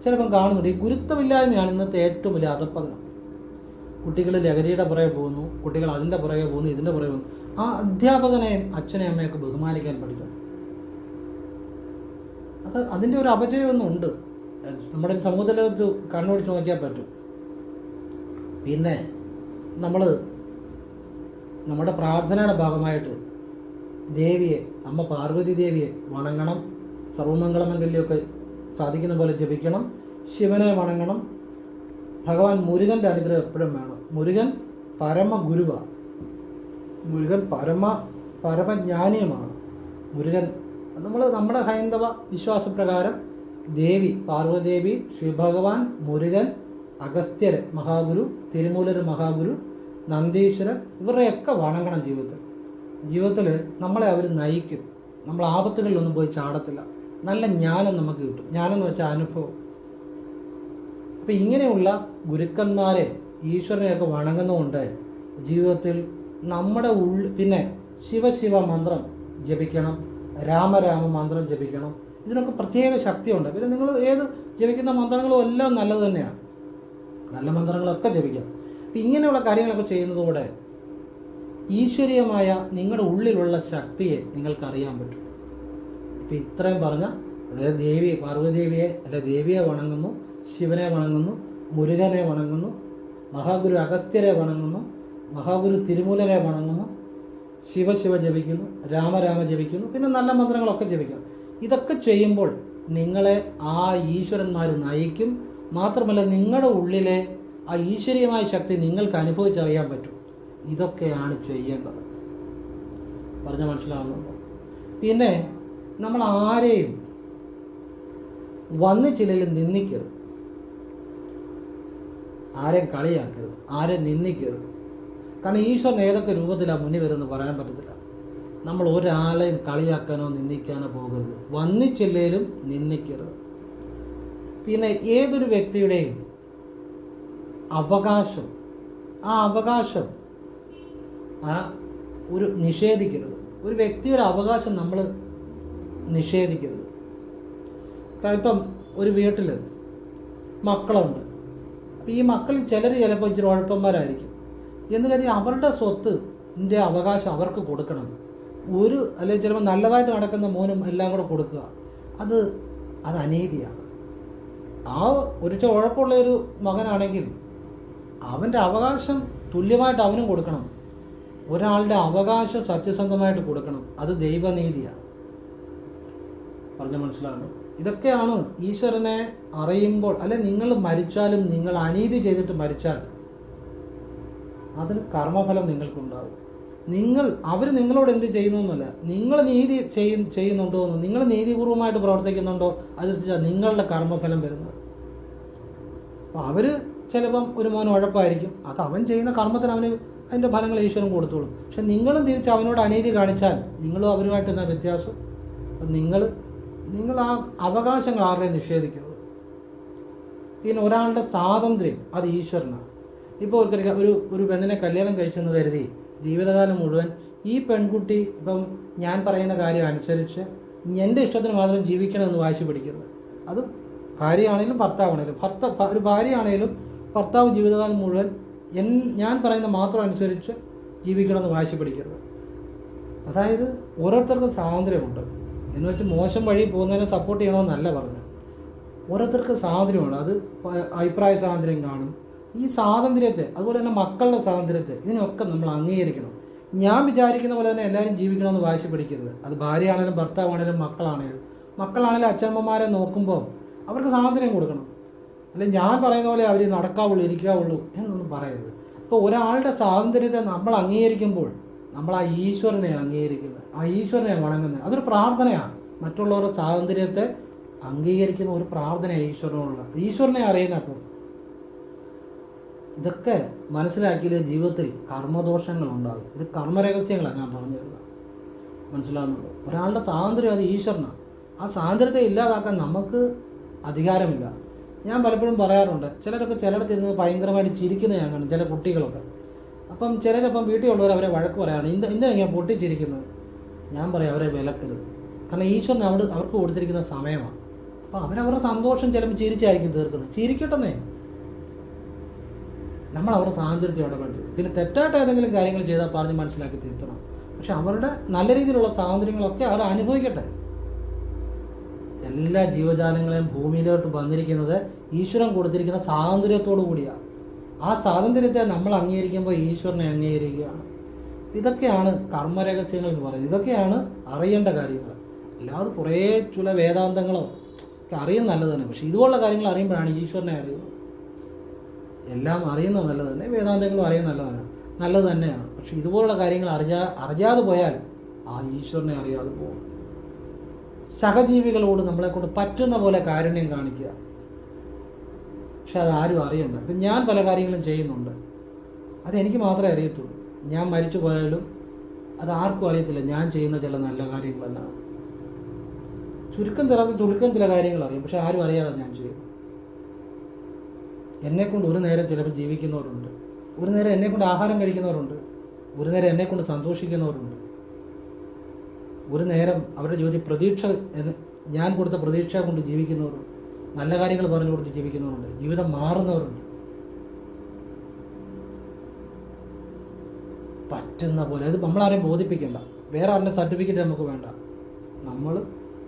ചിലപ്പം കാണുന്നുണ്ട്. ഈ ഗുരുത്വമില്ലായ്മയാണ് ഇന്നത്തെ ഏറ്റവും വലിയ അധപ്പതനം. കുട്ടികൾ ലഹരിയുടെ പുറകെ പോകുന്നു, കുട്ടികൾ അതിൻ്റെ പുറകെ പോകുന്നു, ഇതിൻ്റെ പുറകെ പോകുന്നു. ആ അധ്യാപകനെയും അച്ഛനെയും അമ്മയൊക്കെ ബഹുമാനിക്കാൻ പഠിക്കണം. അതിൻ്റെ ഒരു അപജയമൊന്നും ഉണ്ട്. നമ്മുടെ സമൂഹത്തിൽ കണ്ണോടിച്ച് നോക്കിയാൽ പറ്റും. പിന്നെ നമ്മുടെ പ്രാർത്ഥനയുടെ ഭാഗമായിട്ട് ദേവിയെ, അമ്മ പാർവതി ദേവിയെ വണങ്ങണം. സർവമംഗളമംഗല്യമൊക്കെ സാധിക്കുന്ന പോലെ ജപിക്കണം. ശിവനെ വണങ്ങണം. ഭഗവാൻ മുരുകൻ്റെ അനുഗ്രഹം എപ്പോഴും വേണം. മുരുകൻ പരമഗുരുവാണ്. മുരുകൻ പരമജ്ഞാനിയുമാണ്. മുരുകൻ നമ്മുടെ ഹൈന്ദവ വിശ്വാസപ്രകാരം ദേവി പാർവതീദേവി, ശിവഭഗവാൻ, മുരുകൻ, അഗസ്ത്യർ മഹാഗുരു, തിരുമൂലർ മഹാഗുരു, നന്ദീശ്വരൻ, ഇവരുടെയൊക്കെ വണങ്ങണം. ജീവിതത്തിൽ നമ്മളെ അവർ നയിക്കും. നമ്മൾ ആപത്തുകളിലൊന്നും പോയി ചാടത്തില്ല. നല്ല ജ്ഞാനം നമുക്ക് കിട്ടും. ജ്ഞാനം എന്ന് വെച്ചാൽ അനുഭവം. അപ്പം ഇങ്ങനെയുള്ള ഗുരുക്കന്മാരെ, ഈശ്വരനെയൊക്കെ വണങ്ങുന്നതുകൊണ്ട് ജീവിതത്തിൽ നമ്മുടെ പിന്നെ ശിവശിവ മന്ത്രം ജപിക്കണം, രാമരാമ മന്ത്രം ജപിക്കണം. ഇതിനൊക്കെ പ്രത്യേക ശക്തിയുണ്ട്. പിന്നെ നിങ്ങൾ ഏത് ജപിക്കുന്ന മന്ത്രങ്ങളും എല്ലാം നല്ലത് തന്നെയാണ്. നല്ല മന്ത്രങ്ങളൊക്കെ ജപിക്കാം. അപ്പം ഇങ്ങനെയുള്ള കാര്യങ്ങളൊക്കെ ചെയ്യുന്നതോടെ ഈശ്വരീയമായ നിങ്ങളുടെ ഉള്ളിലുള്ള ശക്തിയെ നിങ്ങൾക്കറിയാൻ പറ്റും. ഇപ്പം ഇത്രയും പറഞ്ഞ, അതായത് പാർവതീദേവിയെ ദേവിയെ വണങ്ങുന്നു, ശിവനെ വണങ്ങുന്നു, മുരുകനെ വണങ്ങുന്നു, മഹാഗുരു അഗസ്ത്യരെ വണങ്ങുന്നു, മഹാഗുരു തിരുമൂലരെ വണങ്ങുന്നു, ശിവശിവ ജപിക്കുന്നു, രാമരാമ ജപിക്കുന്നു, പിന്നെ നല്ല മന്ത്രങ്ങളൊക്കെ ജപിക്കും. ഇതൊക്കെ ചെയ്യുമ്പോൾ നിങ്ങളെ ആ ഈശ്വരന്മാർ നയിക്കും. മാത്രമല്ല നിങ്ങളുടെ ഉള്ളിലെ ആ ഈശ്വരീയമായ ശക്തി നിങ്ങൾക്ക് അനുഭവിച്ചറിയാൻ പറ്റും. ഇതൊക്കെയാണ് ചെയ്യേണ്ടത്. പറഞ്ഞ മനസ്സിലാവുന്നുണ്ടോ? പിന്നെ നമ്മൾ ആരെയും വന്നിച്ചില്ലെങ്കിലും നിന്ദിക്കരുത്, ആരെയും കളിയാക്കരുത്, ആരെയും നിന്ദിക്കരുത്. കാരണം ഈശ്വരൻ ഏതൊക്കെ രൂപത്തിലാണ് മുന്നിൽ വരുമെന്ന് പറയാൻ പറ്റത്തില്ല. നമ്മൾ ഒരാളെയും കളിയാക്കാനോ നിന്ദിക്കാനോ പോകരുത്. വന്നിച്ചില്ലേലും നിന്ദിക്കരുത്. പിന്നെ ഏതൊരു വ്യക്തിയുടെയും അവകാശം, ആ അവകാശം നിഷേധിക്കരുത്. ഒരു വ്യക്തിയുടെ അവകാശം നമ്മൾ നിഷേധിക്കരുത്. ഇപ്പം ഒരു വീട്ടിൽ മക്കളുണ്ട്. അപ്പം ഈ മക്കളിൽ ചിലപ്പോൾ ഇച്ചിരി ഉഴപ്പന്മാരായിരിക്കും. എന്ന് കരുതി അവരുടെ സ്വത്തിൻ്റെ അവകാശം അവർക്ക് കൊടുക്കണം. അല്ലെങ്കിൽ ചിലപ്പോൾ നല്ലതായിട്ട് നടക്കുന്ന മോനും എല്ലാം കൂടെ കൊടുക്കുക, അത് അനീതിയാണ്. ആ ഒരു ഉഴപ്പുള്ള ഒരു മകനാണെങ്കിൽ അവൻ്റെ അവകാശം തുല്യമായിട്ട് അവനും കൊടുക്കണം. ഒരാളുടെ അവകാശം സത്യസന്ധമായിട്ട് കൊടുക്കണം. അത് ദൈവനീതിയാണ്. പറഞ്ഞ മനസ്സിലാകുന്നു? ഇതൊക്കെയാണ് ഈശ്വരനെ അറിയുമ്പോൾ. അല്ലെ നിങ്ങൾ മരിച്ചാലും, നിങ്ങൾ അനീതി ചെയ്തിട്ട് മരിച്ചാൽ അതിന് കർമ്മഫലം നിങ്ങൾക്കുണ്ടാകും. അവർ നിങ്ങളോട് എന്ത് ചെയ്യുന്നു എന്നല്ല, നിങ്ങൾ നീതി ചെയ്യുന്നുണ്ടോ എന്ന്, നിങ്ങൾ നീതിപൂർവമായിട്ട് പ്രവർത്തിക്കുന്നുണ്ടോ അതനുസരിച്ചാണ് നിങ്ങളുടെ കർമ്മഫലം വരുന്നത്. അപ്പോൾ അവർ ചിലപ്പം ഒരു മോൻ ഉഴപ്പായിരിക്കും, അത് അവൻ ചെയ്യുന്ന കർമ്മത്തിന് അതിൻ്റെ ഫലങ്ങൾ ഈശ്വരൻ കൊടുത്തോളും. പക്ഷെ നിങ്ങളും തിരിച്ച് അവനോട് അനീതി കാണിച്ചാൽ നിങ്ങളും അവരുമായിട്ട് എന്നാ വ്യത്യാസം? നിങ്ങൾ ആ അവകാശങ്ങൾ ആരുടെയും നിഷേധിക്കരുത്. പിന്നെ ഒരാളുടെ സ്വാതന്ത്ര്യം അത് ഈശ്വരനാണ്. ഇപ്പോൾ ഒരു പെണ്ണിനെ കല്യാണം കഴിച്ചെന്ന് കരുതി ജീവിതകാലം മുഴുവൻ ഈ പെൺകുട്ടി ഇപ്പം ഞാൻ പറയുന്ന കാര്യം അനുസരിച്ച് എൻ്റെ ഇഷ്ടത്തിന് മാത്രം ജീവിക്കണമെന്ന് വാശി പിടിക്കരുത്. ഭാര്യയാണേലും ഭർത്താവാണേലും ഒരു ഭാര്യയാണേലും ഭർത്താവ് ജീവിതകാലം മുഴുവൻ ഞാൻ പറയുന്ന മാത്രം അനുസരിച്ച് ജീവിക്കണമെന്ന് വാശി പിടിക്കരുത്. അതായത് ഓരോരുത്തർക്കും സ്വാതന്ത്ര്യമുണ്ട് എന്ന് വെച്ച് മോശം വഴി പോകുന്നതിനെ സപ്പോർട്ട് ചെയ്യണമെന്നല്ല പറഞ്ഞു. ഓരോരുത്തർക്ക് സ്വാതന്ത്ര്യമാണ്. അത് അഭിപ്രായ സ്വാതന്ത്ര്യം കാണും. ഈ സ്വാതന്ത്ര്യത്തെ, അതുപോലെ തന്നെ മക്കളുടെ സ്വാതന്ത്ര്യത്തെ, ഇതിനൊക്കെ നമ്മൾ അംഗീകരിക്കണം. ഞാൻ വിചാരിക്കുന്ന പോലെ തന്നെ എല്ലാവരും ജീവിക്കണമെന്ന് വാശി പിടിക്കരുത്. അത് ഭാര്യയാണേലും ഭർത്താവാണേലും മക്കളാണേലും അച്ഛനമ്മമാരെ നോക്കുമ്പോൾ അവർക്ക് സ്വാതന്ത്ര്യം കൊടുക്കണം. അല്ലെങ്കിൽ ഞാൻ പറയുന്ന പോലെ അവർ നടക്കാവുള്ളൂ ഇരിക്കാവുള്ളൂ എന്നൊന്നും പറയരുത്. അപ്പോൾ ഒരാളുടെ സ്വാതന്ത്ര്യത്തെ നമ്മൾ അംഗീകരിക്കുമ്പോൾ നമ്മൾ ആ ഈശ്വരനെ അംഗീകരിക്കുന്നത്, ആ ഈശ്വരനെ വണങ്ങുന്നത്. അതൊരു പ്രാർത്ഥനയാണ്. മറ്റുള്ളവരുടെ സ്വാതന്ത്ര്യത്തെ അംഗീകരിക്കുന്ന ഒരു പ്രാർത്ഥനയാണ് ഈശ്വരനെ അറിയുന്നപ്പോൾ. ഇതൊക്കെ മനസ്സിലാക്കിയില്ലേ ജീവിതത്തിൽ കർമ്മദോഷങ്ങളുണ്ടാകും. ഇത് കർമ്മരഹസ്യങ്ങളാണ് ഞാൻ പറഞ്ഞു തരുന്നത്. മനസ്സിലാകുന്നുണ്ടോ? ഒരാളുടെ സ്വാതന്ത്ര്യം അത് ഈശ്വരനാണ്. ആ സ്വാതന്ത്ര്യത്തെ ഇല്ലാതാക്കാൻ നമുക്ക് അധികാരമില്ല. ഞാൻ പലപ്പോഴും പറയാറുണ്ട്, ചിലരൊക്കെ ചിലയിടത്തിരുന്ന് ഭയങ്കരമായിട്ട് ചിരിക്കുന്ന ഞാൻ കാണും, ചില കുട്ടികളൊക്കെ. അപ്പം ചിലരപ്പം വീട്ടിലുള്ളവർ അവരെ വഴക്ക് പറയാണ്, എന്തിനാണ് ഇങ്ങനെ പൊട്ടിച്ചിരിക്കുന്നത്. ഞാൻ പറയാം അവരെ വിലക്കരുത്. കാരണം ഈശ്വരൻ അവർക്ക് കൊടുത്തിരിക്കുന്ന സമയമാണ്. അപ്പോൾ അവരവരുടെ സന്തോഷം ചിലപ്പോൾ ചിരിച്ചായിരിക്കും തീർക്കുന്നത്. ചിരിക്കട്ടെന്നേ, നമ്മൾ അവരുടെ സ്വാതന്ത്ര്യത്തെ ഇടപെട്ടു. പിന്നെ തെറ്റായിട്ട് ഏതെങ്കിലും കാര്യങ്ങൾ ചെയ്താൽ പറഞ്ഞ് മനസ്സിലാക്കി തിരുത്തണം. പക്ഷെ അവരുടെ നല്ല രീതിയിലുള്ള സ്വാതന്ത്ര്യങ്ങളൊക്കെ അവർ അനുഭവിക്കട്ടെ. എല്ലാ ജീവജാലങ്ങളെയും ഭൂമിയിലോട്ട് വന്നിരിക്കുന്നത് ഈശ്വരൻ കൊടുത്തിരിക്കുന്ന സ്വാതന്ത്ര്യത്തോടു കൂടിയാണ്. ആ സ്വാതന്ത്ര്യത്തെ നമ്മൾ അംഗീകരിക്കുമ്പോൾ ഈശ്വരനെ അംഗീകരിക്കുകയാണ്. ഇതൊക്കെയാണ് കർമ്മരഹസ്യങ്ങൾ എന്ന് പറയുന്നത്. ഇതൊക്കെയാണ് അറിയേണ്ട കാര്യങ്ങൾ. അല്ലാതെ കുറേ ചില വേദാന്തങ്ങളോ ഒക്കെ അറിയുന്നത് നല്ലത് തന്നെ. പക്ഷെ ഇതുപോലുള്ള കാര്യങ്ങൾ അറിയുമ്പോഴാണ് ഈശ്വരനെ അറിയുന്നത്. എല്ലാം അറിയുന്നത് നല്ലത് തന്നെ, വേദാന്തങ്ങളും അറിയുന്നത് നല്ലത് തന്നെയാണ്. പക്ഷെ ഇതുപോലുള്ള കാര്യങ്ങൾ അറിയാതെ പോയാൽ ആ ഈശ്വരനെ അറിയാതെ പോകും. സഹജീവികളോട് നമ്മളെക്കൊണ്ട് പറ്റുന്ന പോലെ കാരുണ്യം കാണിക്കുക. പക്ഷെ അതാരും അറിയണ്ട. ഇപ്പം ഞാൻ പല കാര്യങ്ങളും ചെയ്യുന്നുണ്ട്, അതെനിക്ക് മാത്രമേ അറിയത്തുള്ളൂ. ഞാൻ മരിച്ചു പോയാലും അത് ആർക്കും അറിയത്തില്ല ഞാൻ ചെയ്യുന്ന ചില നല്ല കാര്യങ്ങളെല്ലാം. ചുരുക്കം ചില കാര്യങ്ങൾ അറിയും, പക്ഷെ ആരും അറിയാതെ ഞാൻ ചെയ്യും. എന്നെക്കൊണ്ട് ഒരു നേരം ചിലപ്പോൾ ജീവിക്കുന്നവരുണ്ട്, ഒരു നേരം എന്നെക്കൊണ്ട് ആഹാരം കഴിക്കുന്നവരുണ്ട്, ഒരു നേരം എന്നെക്കൊണ്ട് സന്തോഷിക്കുന്നവരുണ്ട്, ഒരു നേരം അവരുടെ ജീവിതത്തിൽ ഞാൻ കൊടുത്ത പ്രതീക്ഷ കൊണ്ട് ജീവിക്കുന്നവരുണ്ട്, നല്ല കാര്യങ്ങൾ പറഞ്ഞു കൊടുത്ത് ജീവിക്കുന്നവരുണ്ട്, ജീവിതം മാറുന്നവരുണ്ട്. പറ്റുന്ന പോലെ അത് നമ്മളാരെയും ബോധിപ്പിക്കേണ്ട, വേറെ ആരുടെ സർട്ടിഫിക്കറ്റ് നമുക്ക് വേണ്ട.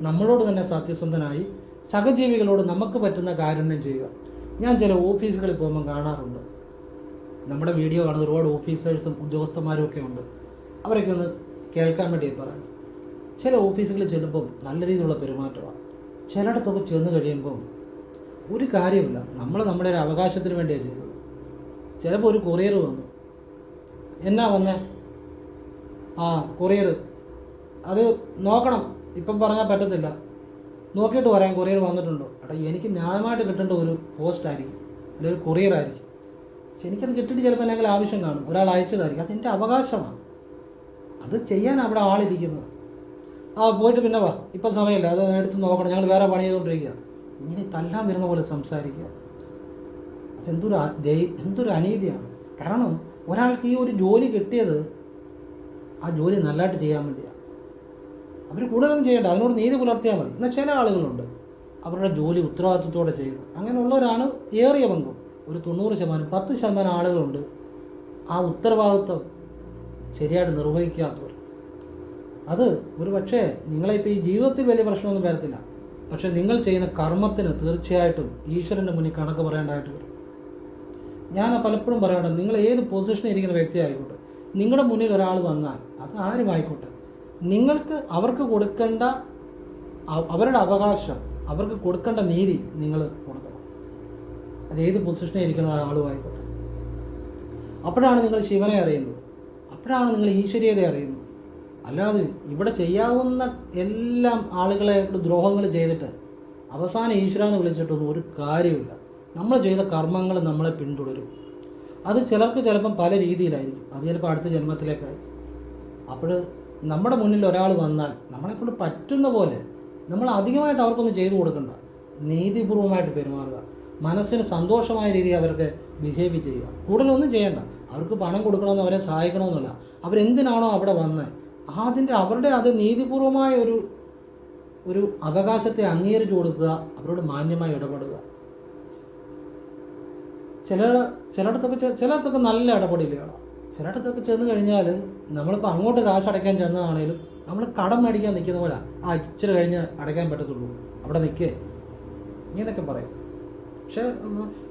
നമ്മളോട് തന്നെ സത്യസന്ധനായി സഹജീവികളോട് നമുക്ക് പറ്റുന്ന കാരുണ്യം ചെയ്യുക. ഞാൻ ചില ഓഫീസുകളിൽ പോകുമ്പോൾ കാണാറുണ്ട്, നമ്മുടെ വീഡിയോ കാണുന്ന ഒരുപാട് ഓഫീസേഴ്സും ഉദ്യോഗസ്ഥന്മാരും ഒക്കെ ഉണ്ട്. അവരൊക്കെ ഒന്ന് കേൾക്കാൻ വേണ്ടി പറയാം. ചില ഓഫീസുകളിൽ ചെല്ലുമ്പം നല്ല രീതിയിലുള്ള പെരുമാറ്റമാണ്. ചിലയിടത്തൊക്കെ ചെന്ന് കഴിയുമ്പം ഒരു കാര്യമില്ല, നമ്മുടെ ഒരു അവകാശത്തിന് വേണ്ടിയാണ് ചെയ്തത്. ചിലപ്പോൾ ഒരു കൊറിയർ വന്നു, എന്നാ വന്നേ, കൊറിയർ അത് നോക്കണം, ഇപ്പം പറഞ്ഞാൽ പറ്റത്തില്ല, നോക്കിയിട്ട് പറയാം കൊറിയർ വന്നിട്ടുണ്ടോ. എനിക്ക് ന്യായമായിട്ട് കിട്ടേണ്ട ഒരു പോസ്റ്റ് ആയിരിക്കും, അല്ലെങ്കിൽ ഒരു കൊറിയർ ആയിരിക്കും. പക്ഷെ എനിക്കത് കിട്ടിയിട്ട് ചിലപ്പോൾ എന്തെങ്കിലും ആവശ്യം കാണും, ഒരാൾ അയച്ചതായിരിക്കും, അതെൻ്റെ അവകാശമാണ്. അത് ചെയ്യാൻ അവിടെ ആളിരിക്കുന്നത്. പോയിട്ട് പിന്നെ വാ, ഇപ്പം സമയമില്ല, അത് എടുത്ത് നോക്കണം, ഞങ്ങൾ വേറെ പണി ചെയ്തുകൊണ്ടിരിക്കുക. ഇങ്ങനെ തല്ലാൻ വരുന്ന പോലെ സംസാരിക്കുക, എന്തൊരു അനീതിയാണ്. കാരണം ഒരാൾക്ക് ഈ ഒരു ജോലി കിട്ടിയത് ആ ജോലി നല്ലതായിട്ട് ചെയ്യാൻ വേണ്ടിയാണ്. അവർ കൂടുതലൊന്നും ചെയ്യേണ്ട, അതിനോട് നീതി പുലർത്തിയാൽ മതി. എന്നാൽ ചില ആളുകളുണ്ട് അവരുടെ ജോലി ഉത്തരവാദിത്വത്തോടെ ചെയ്യുന്നത്. അങ്ങനെയുള്ളവരാണ് ഏറിയ പങ്കും. ഒരു 90%, 10% ആളുകളുണ്ട് ആ ഉത്തരവാദിത്വം ശരിയായിട്ട് നിർവഹിക്കാത്തവർ. അത് ഒരു പക്ഷേ നിങ്ങളിപ്പോൾ ഈ ജീവിതത്തിൽ വലിയ പ്രശ്നമൊന്നും വരത്തില്ല, പക്ഷെ നിങ്ങൾ ചെയ്യുന്ന കർമ്മത്തിന് തീർച്ചയായിട്ടും ഈശ്വരൻ്റെ മുന്നിൽ കണക്ക് പറയേണ്ടതായിട്ട് വരും. ഞാൻ പലപ്പോഴും പറയാറുണ്ട്, നിങ്ങൾ ഏത് പൊസിഷനിൽ ഇരിക്കുന്ന വ്യക്തി ആയിക്കോട്ടെ, നിങ്ങളുടെ മുന്നിൽ ഒരാൾ വന്നാൽ അത് ആരുമായിക്കോട്ടെ, നിങ്ങൾക്ക് അവർക്ക് കൊടുക്കേണ്ട അവരുടെ അവകാശം, അവർക്ക് കൊടുക്കേണ്ട നീതി നിങ്ങൾ കൊടുക്കണം. അത് ഏത് പൊസിഷനിൽ ഇരിക്കുന്ന ആളുമായിക്കോട്ടെ. അപ്പോഴാണ് നിങ്ങൾ ശിവനെ അറിയുന്നത്, അപ്പോഴാണ് നിങ്ങൾ ഈശ്വരീയതയെ അറിയുന്നത്. അല്ലാതെ ഇവിടെ ചെയ്യാവുന്ന എല്ലാം ആളുകളെ ദ്രോഹങ്ങൾ ചെയ്തിട്ട് അവസാനം ഈശ്വരനെ വിളിച്ചിട്ടൊന്നും ഒരു കാര്യമില്ല. നമ്മൾ ചെയ്ത കർമ്മങ്ങൾ നമ്മളെ പിന്തുടരും. അത് ചിലർക്ക് ചിലപ്പം പല രീതിയിലായിരിക്കും, അത് ചിലപ്പോൾ അടുത്ത ജന്മത്തിലേക്കായി. അപ്പോൾ നമ്മുടെ മുന്നിൽ ഒരാൾ വന്നാൽ നമ്മളെക്കൊണ്ട് പറ്റുന്ന പോലെ നമ്മൾ അധികമായിട്ട് അവർക്കൊന്നും ചെയ്തു കൊടുക്കണ്ട, നീതിപൂർവമായിട്ട് പെരുമാറുക, മനസ്സിന് സന്തോഷമായ രീതിയിൽ അവർക്ക് ബിഹേവ് ചെയ്യുക. കൂടുതലൊന്നും ചെയ്യേണ്ട. അവർക്ക് പണം കൊടുക്കണമെന്ന്, അവരെ സഹായിക്കണമെന്നല്ല. അവരെന്തിനാണോ അവിടെ വന്നത് അവരുടെ അത് നീതിപൂർവമായ ഒരു അവകാശത്തെ അംഗീകരിച്ചു കൊടുക്കുക, അവരോട് മാന്യമായി ഇടപെടുക. ചിലയിടത്തൊക്കെ നല്ല ഇടപെടലുകളാണ്. ചിലയിടത്തൊക്കെ ചെന്ന് കഴിഞ്ഞാൽ നമ്മളിപ്പോൾ അങ്ങോട്ട് കാശ് അടയ്ക്കാൻ ചെന്നതാണേലും നമ്മൾ കടം മേടിക്കാൻ നിൽക്കുന്ന പോലെ ഇച്ചിരി കഴിഞ്ഞ് അടയ്ക്കാൻ പറ്റത്തുള്ളൂ, അവിടെ നിൽക്കേ, ഇങ്ങനെയൊക്കെ പറയും. പക്ഷേ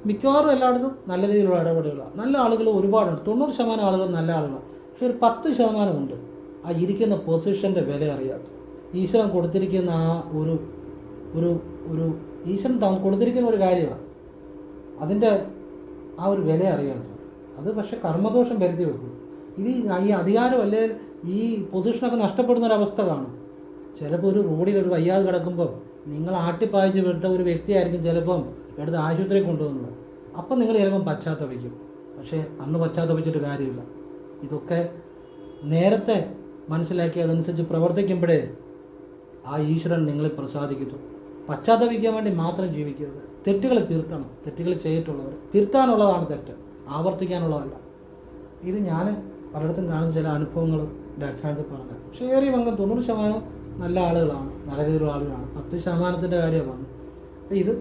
മിക്കവാറും എല്ലായിടത്തും നല്ല രീതിയിലുള്ള ഇടപെടലുകളാണ്. നല്ല ആളുകൾ ഒരുപാടുണ്ട്, 90% ആളുകൾ നല്ല ആളുകളാണ്. പക്ഷെ ഒരു 10% ഉണ്ട് ആ ഇരിക്കുന്ന പൊസിഷൻ്റെ വില അറിയാത്ത, ഈശ്വരൻ കൊടുത്തിരിക്കുന്ന ആ ഒരു ഒരു ഒരു ഈശ്വരൻ കൊടുത്തിരിക്കുന്ന ഒരു കാര്യമാണ്, അതിൻ്റെ ആ ഒരു വില അറിയാത്തത്. അത് പക്ഷെ കർമ്മദോഷം വരുത്തി വെക്കും. ഈ അധികാരം അല്ലേ ഈ പൊസിഷനൊക്കെ നഷ്ടപ്പെടുന്ന ഒരവസ്ഥ കാണും. ചിലപ്പോൾ ഒരു റോഡിൽ ഒരു വയ്യാതെ കിടക്കുമ്പോൾ നിങ്ങൾ ആട്ടിപ്പായിച്ച് വിട്ട ഒരു വ്യക്തിയായിരിക്കും ചിലപ്പം എടുത്ത് ആശുപത്രിയിൽ കൊണ്ടുവന്നത്. അപ്പം നിങ്ങൾ ചിലപ്പം പശ്ചാത്തപിക്കും. പക്ഷേ അന്ന് പശ്ചാത്തപിച്ചിട്ട് കാര്യമില്ല. ഇതൊക്കെ നേരത്തെ മനസ്സിലാക്കി അതനുസരിച്ച് പ്രവർത്തിക്കുമ്പോഴേ ആ ഈശ്വരൻ നിങ്ങളെ പ്രസാദിക്കുന്നു. പശ്ചാത്തപിക്കാൻ വേണ്ടി മാത്രം ജീവിക്കരുത്. തെറ്റുകൾ തിരുത്തണം. തെറ്റുകൾ ചെയ്തിട്ടുള്ളവർ തിരുത്താനുള്ളതാണ് തെറ്റ്, ആവർത്തിക്കാനുള്ളതല്ല. ഇത് ഞാൻ പലയിടത്തും കാണുന്ന ചില അനുഭവങ്ങൾ അടിസ്ഥാനത്തിൽ പറഞ്ഞത്. പക്ഷേ ഏറിയ പങ്കം 90% നല്ല ആളുകളാണ്, നല്ല രീതിയിലുള്ള ആളുകളാണ്. 10%-ൻ്റെ കാര്യമാണ് പറഞ്ഞത്.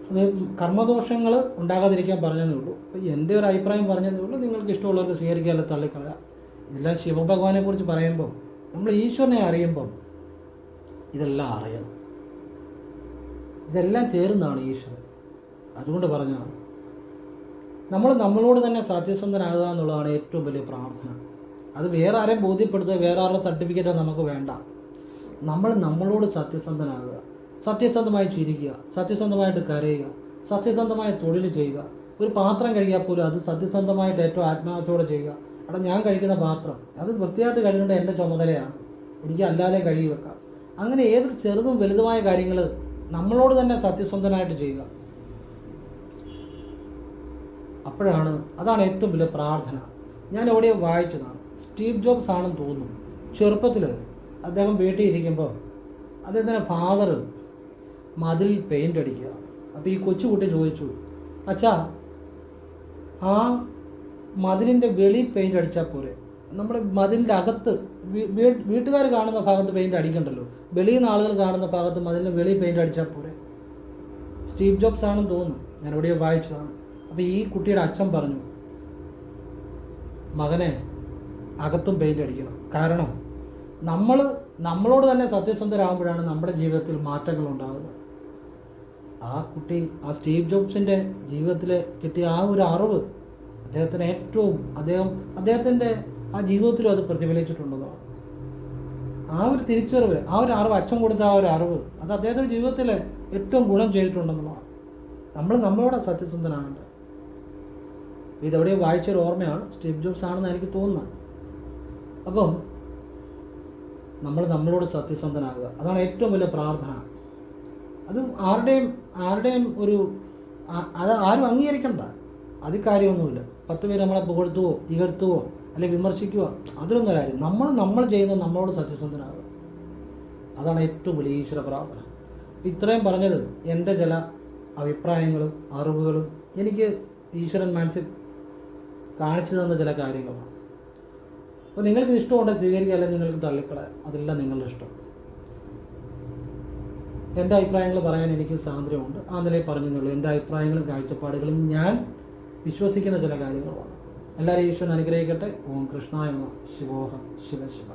അപ്പോൾ അത് കർമ്മദോഷങ്ങൾ ഉണ്ടാകാതിരിക്കാൻ പറഞ്ഞതേ ഉള്ളൂ. അപ്പോൾ എൻ്റെ ഒരു അഭിപ്രായം പറഞ്ഞതേ ഉള്ളൂ. നിങ്ങൾക്ക് ഇഷ്ടമുള്ളവർക്ക് സ്വീകരിക്കുക, അല്ല തള്ളിക്കളയുക. ഇതെല്ലാം ശിവഭഗവാനെ കുറിച്ച് പറയുമ്പോൾ നമ്മൾ ഈശ്വരനെ അറിയുമ്പം ഇതെല്ലാം അറിയണം. ഇതെല്ലാം ചേരുന്നതാണ് ഈശ്വരൻ. അതുകൊണ്ട് പറഞ്ഞതാണ് നമ്മളോട് തന്നെ സത്യസന്ധനാകുക എന്നുള്ളതാണ് ഏറ്റവും വലിയ പ്രാർത്ഥന. അത് വേറെ ആരെയും ബോധ്യപ്പെടുത്തുക, വേറെ ആരുടെ സർട്ടിഫിക്കറ്റോ നമുക്ക് വേണ്ട. നമ്മളോട് സത്യസന്ധനാകുക, സത്യസന്ധമായി ചിരിക്കുക, സത്യസന്ധമായിട്ട് കരയുക, സത്യസന്ധമായി തൊഴിൽ ചെയ്യുക. ഒരു പാത്രം കഴുകിയാൽ പോലും അത് സത്യസന്ധമായിട്ട് ഏറ്റവും ആത്മാർത്ഥത്തോടെ ചെയ്യുക. അവിടെ ഞാൻ കഴിക്കുന്ന പാത്രം അത് വൃത്തിയായിട്ട് കഴുകേണ്ട എൻ്റെ ചുമതലയാണ്, എനിക്ക് അല്ലാതെ കഴുകി വെക്കാം. അങ്ങനെ ഏതൊരു ചെറുതും വലുതുമായ കാര്യങ്ങൾ നമ്മളോട് തന്നെ സത്യസന്ധനായിട്ട് ചെയ്യുക. അതാണ് ഏറ്റവും വലിയ പ്രാർത്ഥന. ഞാൻ എവിടെയോ വായിച്ചതാണ്, സ്റ്റീവ് ജോബ്സ് ആണെന്ന് തോന്നുന്നു. ചെറുപ്പത്തിൽ അദ്ദേഹം വീട്ടിൽ ഇരിക്കുമ്പോൾ അദ്ദേഹത്തിൻ്റെ ഫാദർ മതിൽ പെയിൻ്റ് അടിക്കുക. അപ്പോൾ ഈ കൊച്ചുകുട്ടി ചോദിച്ചു, അച്ഛാ ആ മതിലിൻ്റെ വെളി പെയിൻ്റ് അടിച്ചാൽ പോരെ, നമ്മുടെ മതിലിൻ്റെ അകത്ത് വീട്ടുകാർ കാണുന്ന ഭാഗത്ത് പെയിൻ്റ് അടിക്കണ്ടല്ലോ, വെളിയിൽ നിന്ന് ആളുകൾ കാണുന്ന ഭാഗത്ത് മതിലിന് വെളി പെയിൻ്റ് അടിച്ചാൽ പോരെ. സ്റ്റീവ് ജോബ്സ് ആണെന്ന് തോന്നുന്നു, ഞാൻ എവിടെയോ വായിച്ചതാണ്. അപ്പോൾ ഈ കുട്ടിയുടെ അച്ഛൻ പറഞ്ഞു, മകനെ അകത്തും പെയിൻ്റ് അടിക്കണം. കാരണം നമ്മളോട് തന്നെ സത്യസന്ധരാകുമ്പോഴാണ് നമ്മുടെ ജീവിതത്തിൽ മാറ്റങ്ങൾ ഉണ്ടാകുന്നത്. ആ കുട്ടി ആ സ്റ്റീവ് ജോബ്സിൻ്റെ ജീവിതത്തിൽ കിട്ടിയ ആ ഒരു അറിവ് അദ്ദേഹത്തിന് അദ്ദേഹത്തിൻ്റെ ആ ജീവിതത്തിലും അത് പ്രതിഫലിച്ചിട്ടുള്ളതാണ്. ആ ഒരു തിരിച്ചറിവ്, ആ ഒരു അറിവ്, അച്ഛൻ കൊടുത്ത ആ ഒരു അറിവ്, അത് അദ്ദേഹത്തിൻ്റെ ജീവിതത്തിൽ ഏറ്റവും ഗുണം ചെയ്തിട്ടുണ്ടെന്നുള്ളതാണ്. നമ്മളോട് സത്യസന്ധനാകേണ്ടത്. ഇതെവിടെയോ വായിച്ചൊരു ഓർമ്മയാണ്, സ്റ്റീവ് ജോബ്സ് ആണെന്ന് എനിക്ക് തോന്നുന്നത്. അപ്പം നമ്മളോട് സത്യസന്ധനാകുക, അതാണ് ഏറ്റവും വലിയ പ്രാർത്ഥന. അത് ആരുടെയും അത് ആരും അംഗീകരിക്കണ്ട, അത് കാര്യമൊന്നുമില്ല. 10 പേര് നമ്മളെ പുകഴ്ത്തുവോ ഇകഴ്ത്തുവോ അല്ലെങ്കിൽ വിമർശിക്കുക, അതിലൊന്നും കാര്യം. നമ്മൾ ചെയ്യുന്നത് നമ്മളോട് സത്യസന്ധനാകുക, അതാണ് ഏറ്റവും വലിയ ഈശ്വര പ്രാർത്ഥന. ഇത്രയും പറഞ്ഞത് എൻ്റെ ചില അഭിപ്രായങ്ങളും അറിവുകളും എനിക്ക് ഈശ്വരൻ മനസ്സിൽ കാണിച്ചു തന്ന ചില കാര്യങ്ങളാണ്. അപ്പോൾ നിങ്ങൾക്ക് ഇഷ്ടമുണ്ടെങ്കിൽ സ്വീകരിക്കുക, അല്ലെങ്കിൽ നിങ്ങൾക്ക് തള്ളിക്കളയാം, അതെല്ലാം നിങ്ങളുടെ ഇഷ്ടം. എൻ്റെ അഭിപ്രായങ്ങൾ പറയാൻ എനിക്ക് സ്വാതന്ത്ര്യമുണ്ട്, ആ നിലയിൽ പറഞ്ഞെന്നുള്ളൂ. എൻ്റെ അഭിപ്രായങ്ങളും കാഴ്ചപ്പാടുകളും ഞാൻ വിശ്വസിക്കുന്ന ചില കാര്യങ്ങളുമാണ്. എല്ലാവരും ഈശ്വരൻ അനുഗ്രഹിക്കട്ടെ. ഓം കൃഷ്ണായ നമഃ. ശിവോഹം ശിവ ശിവ.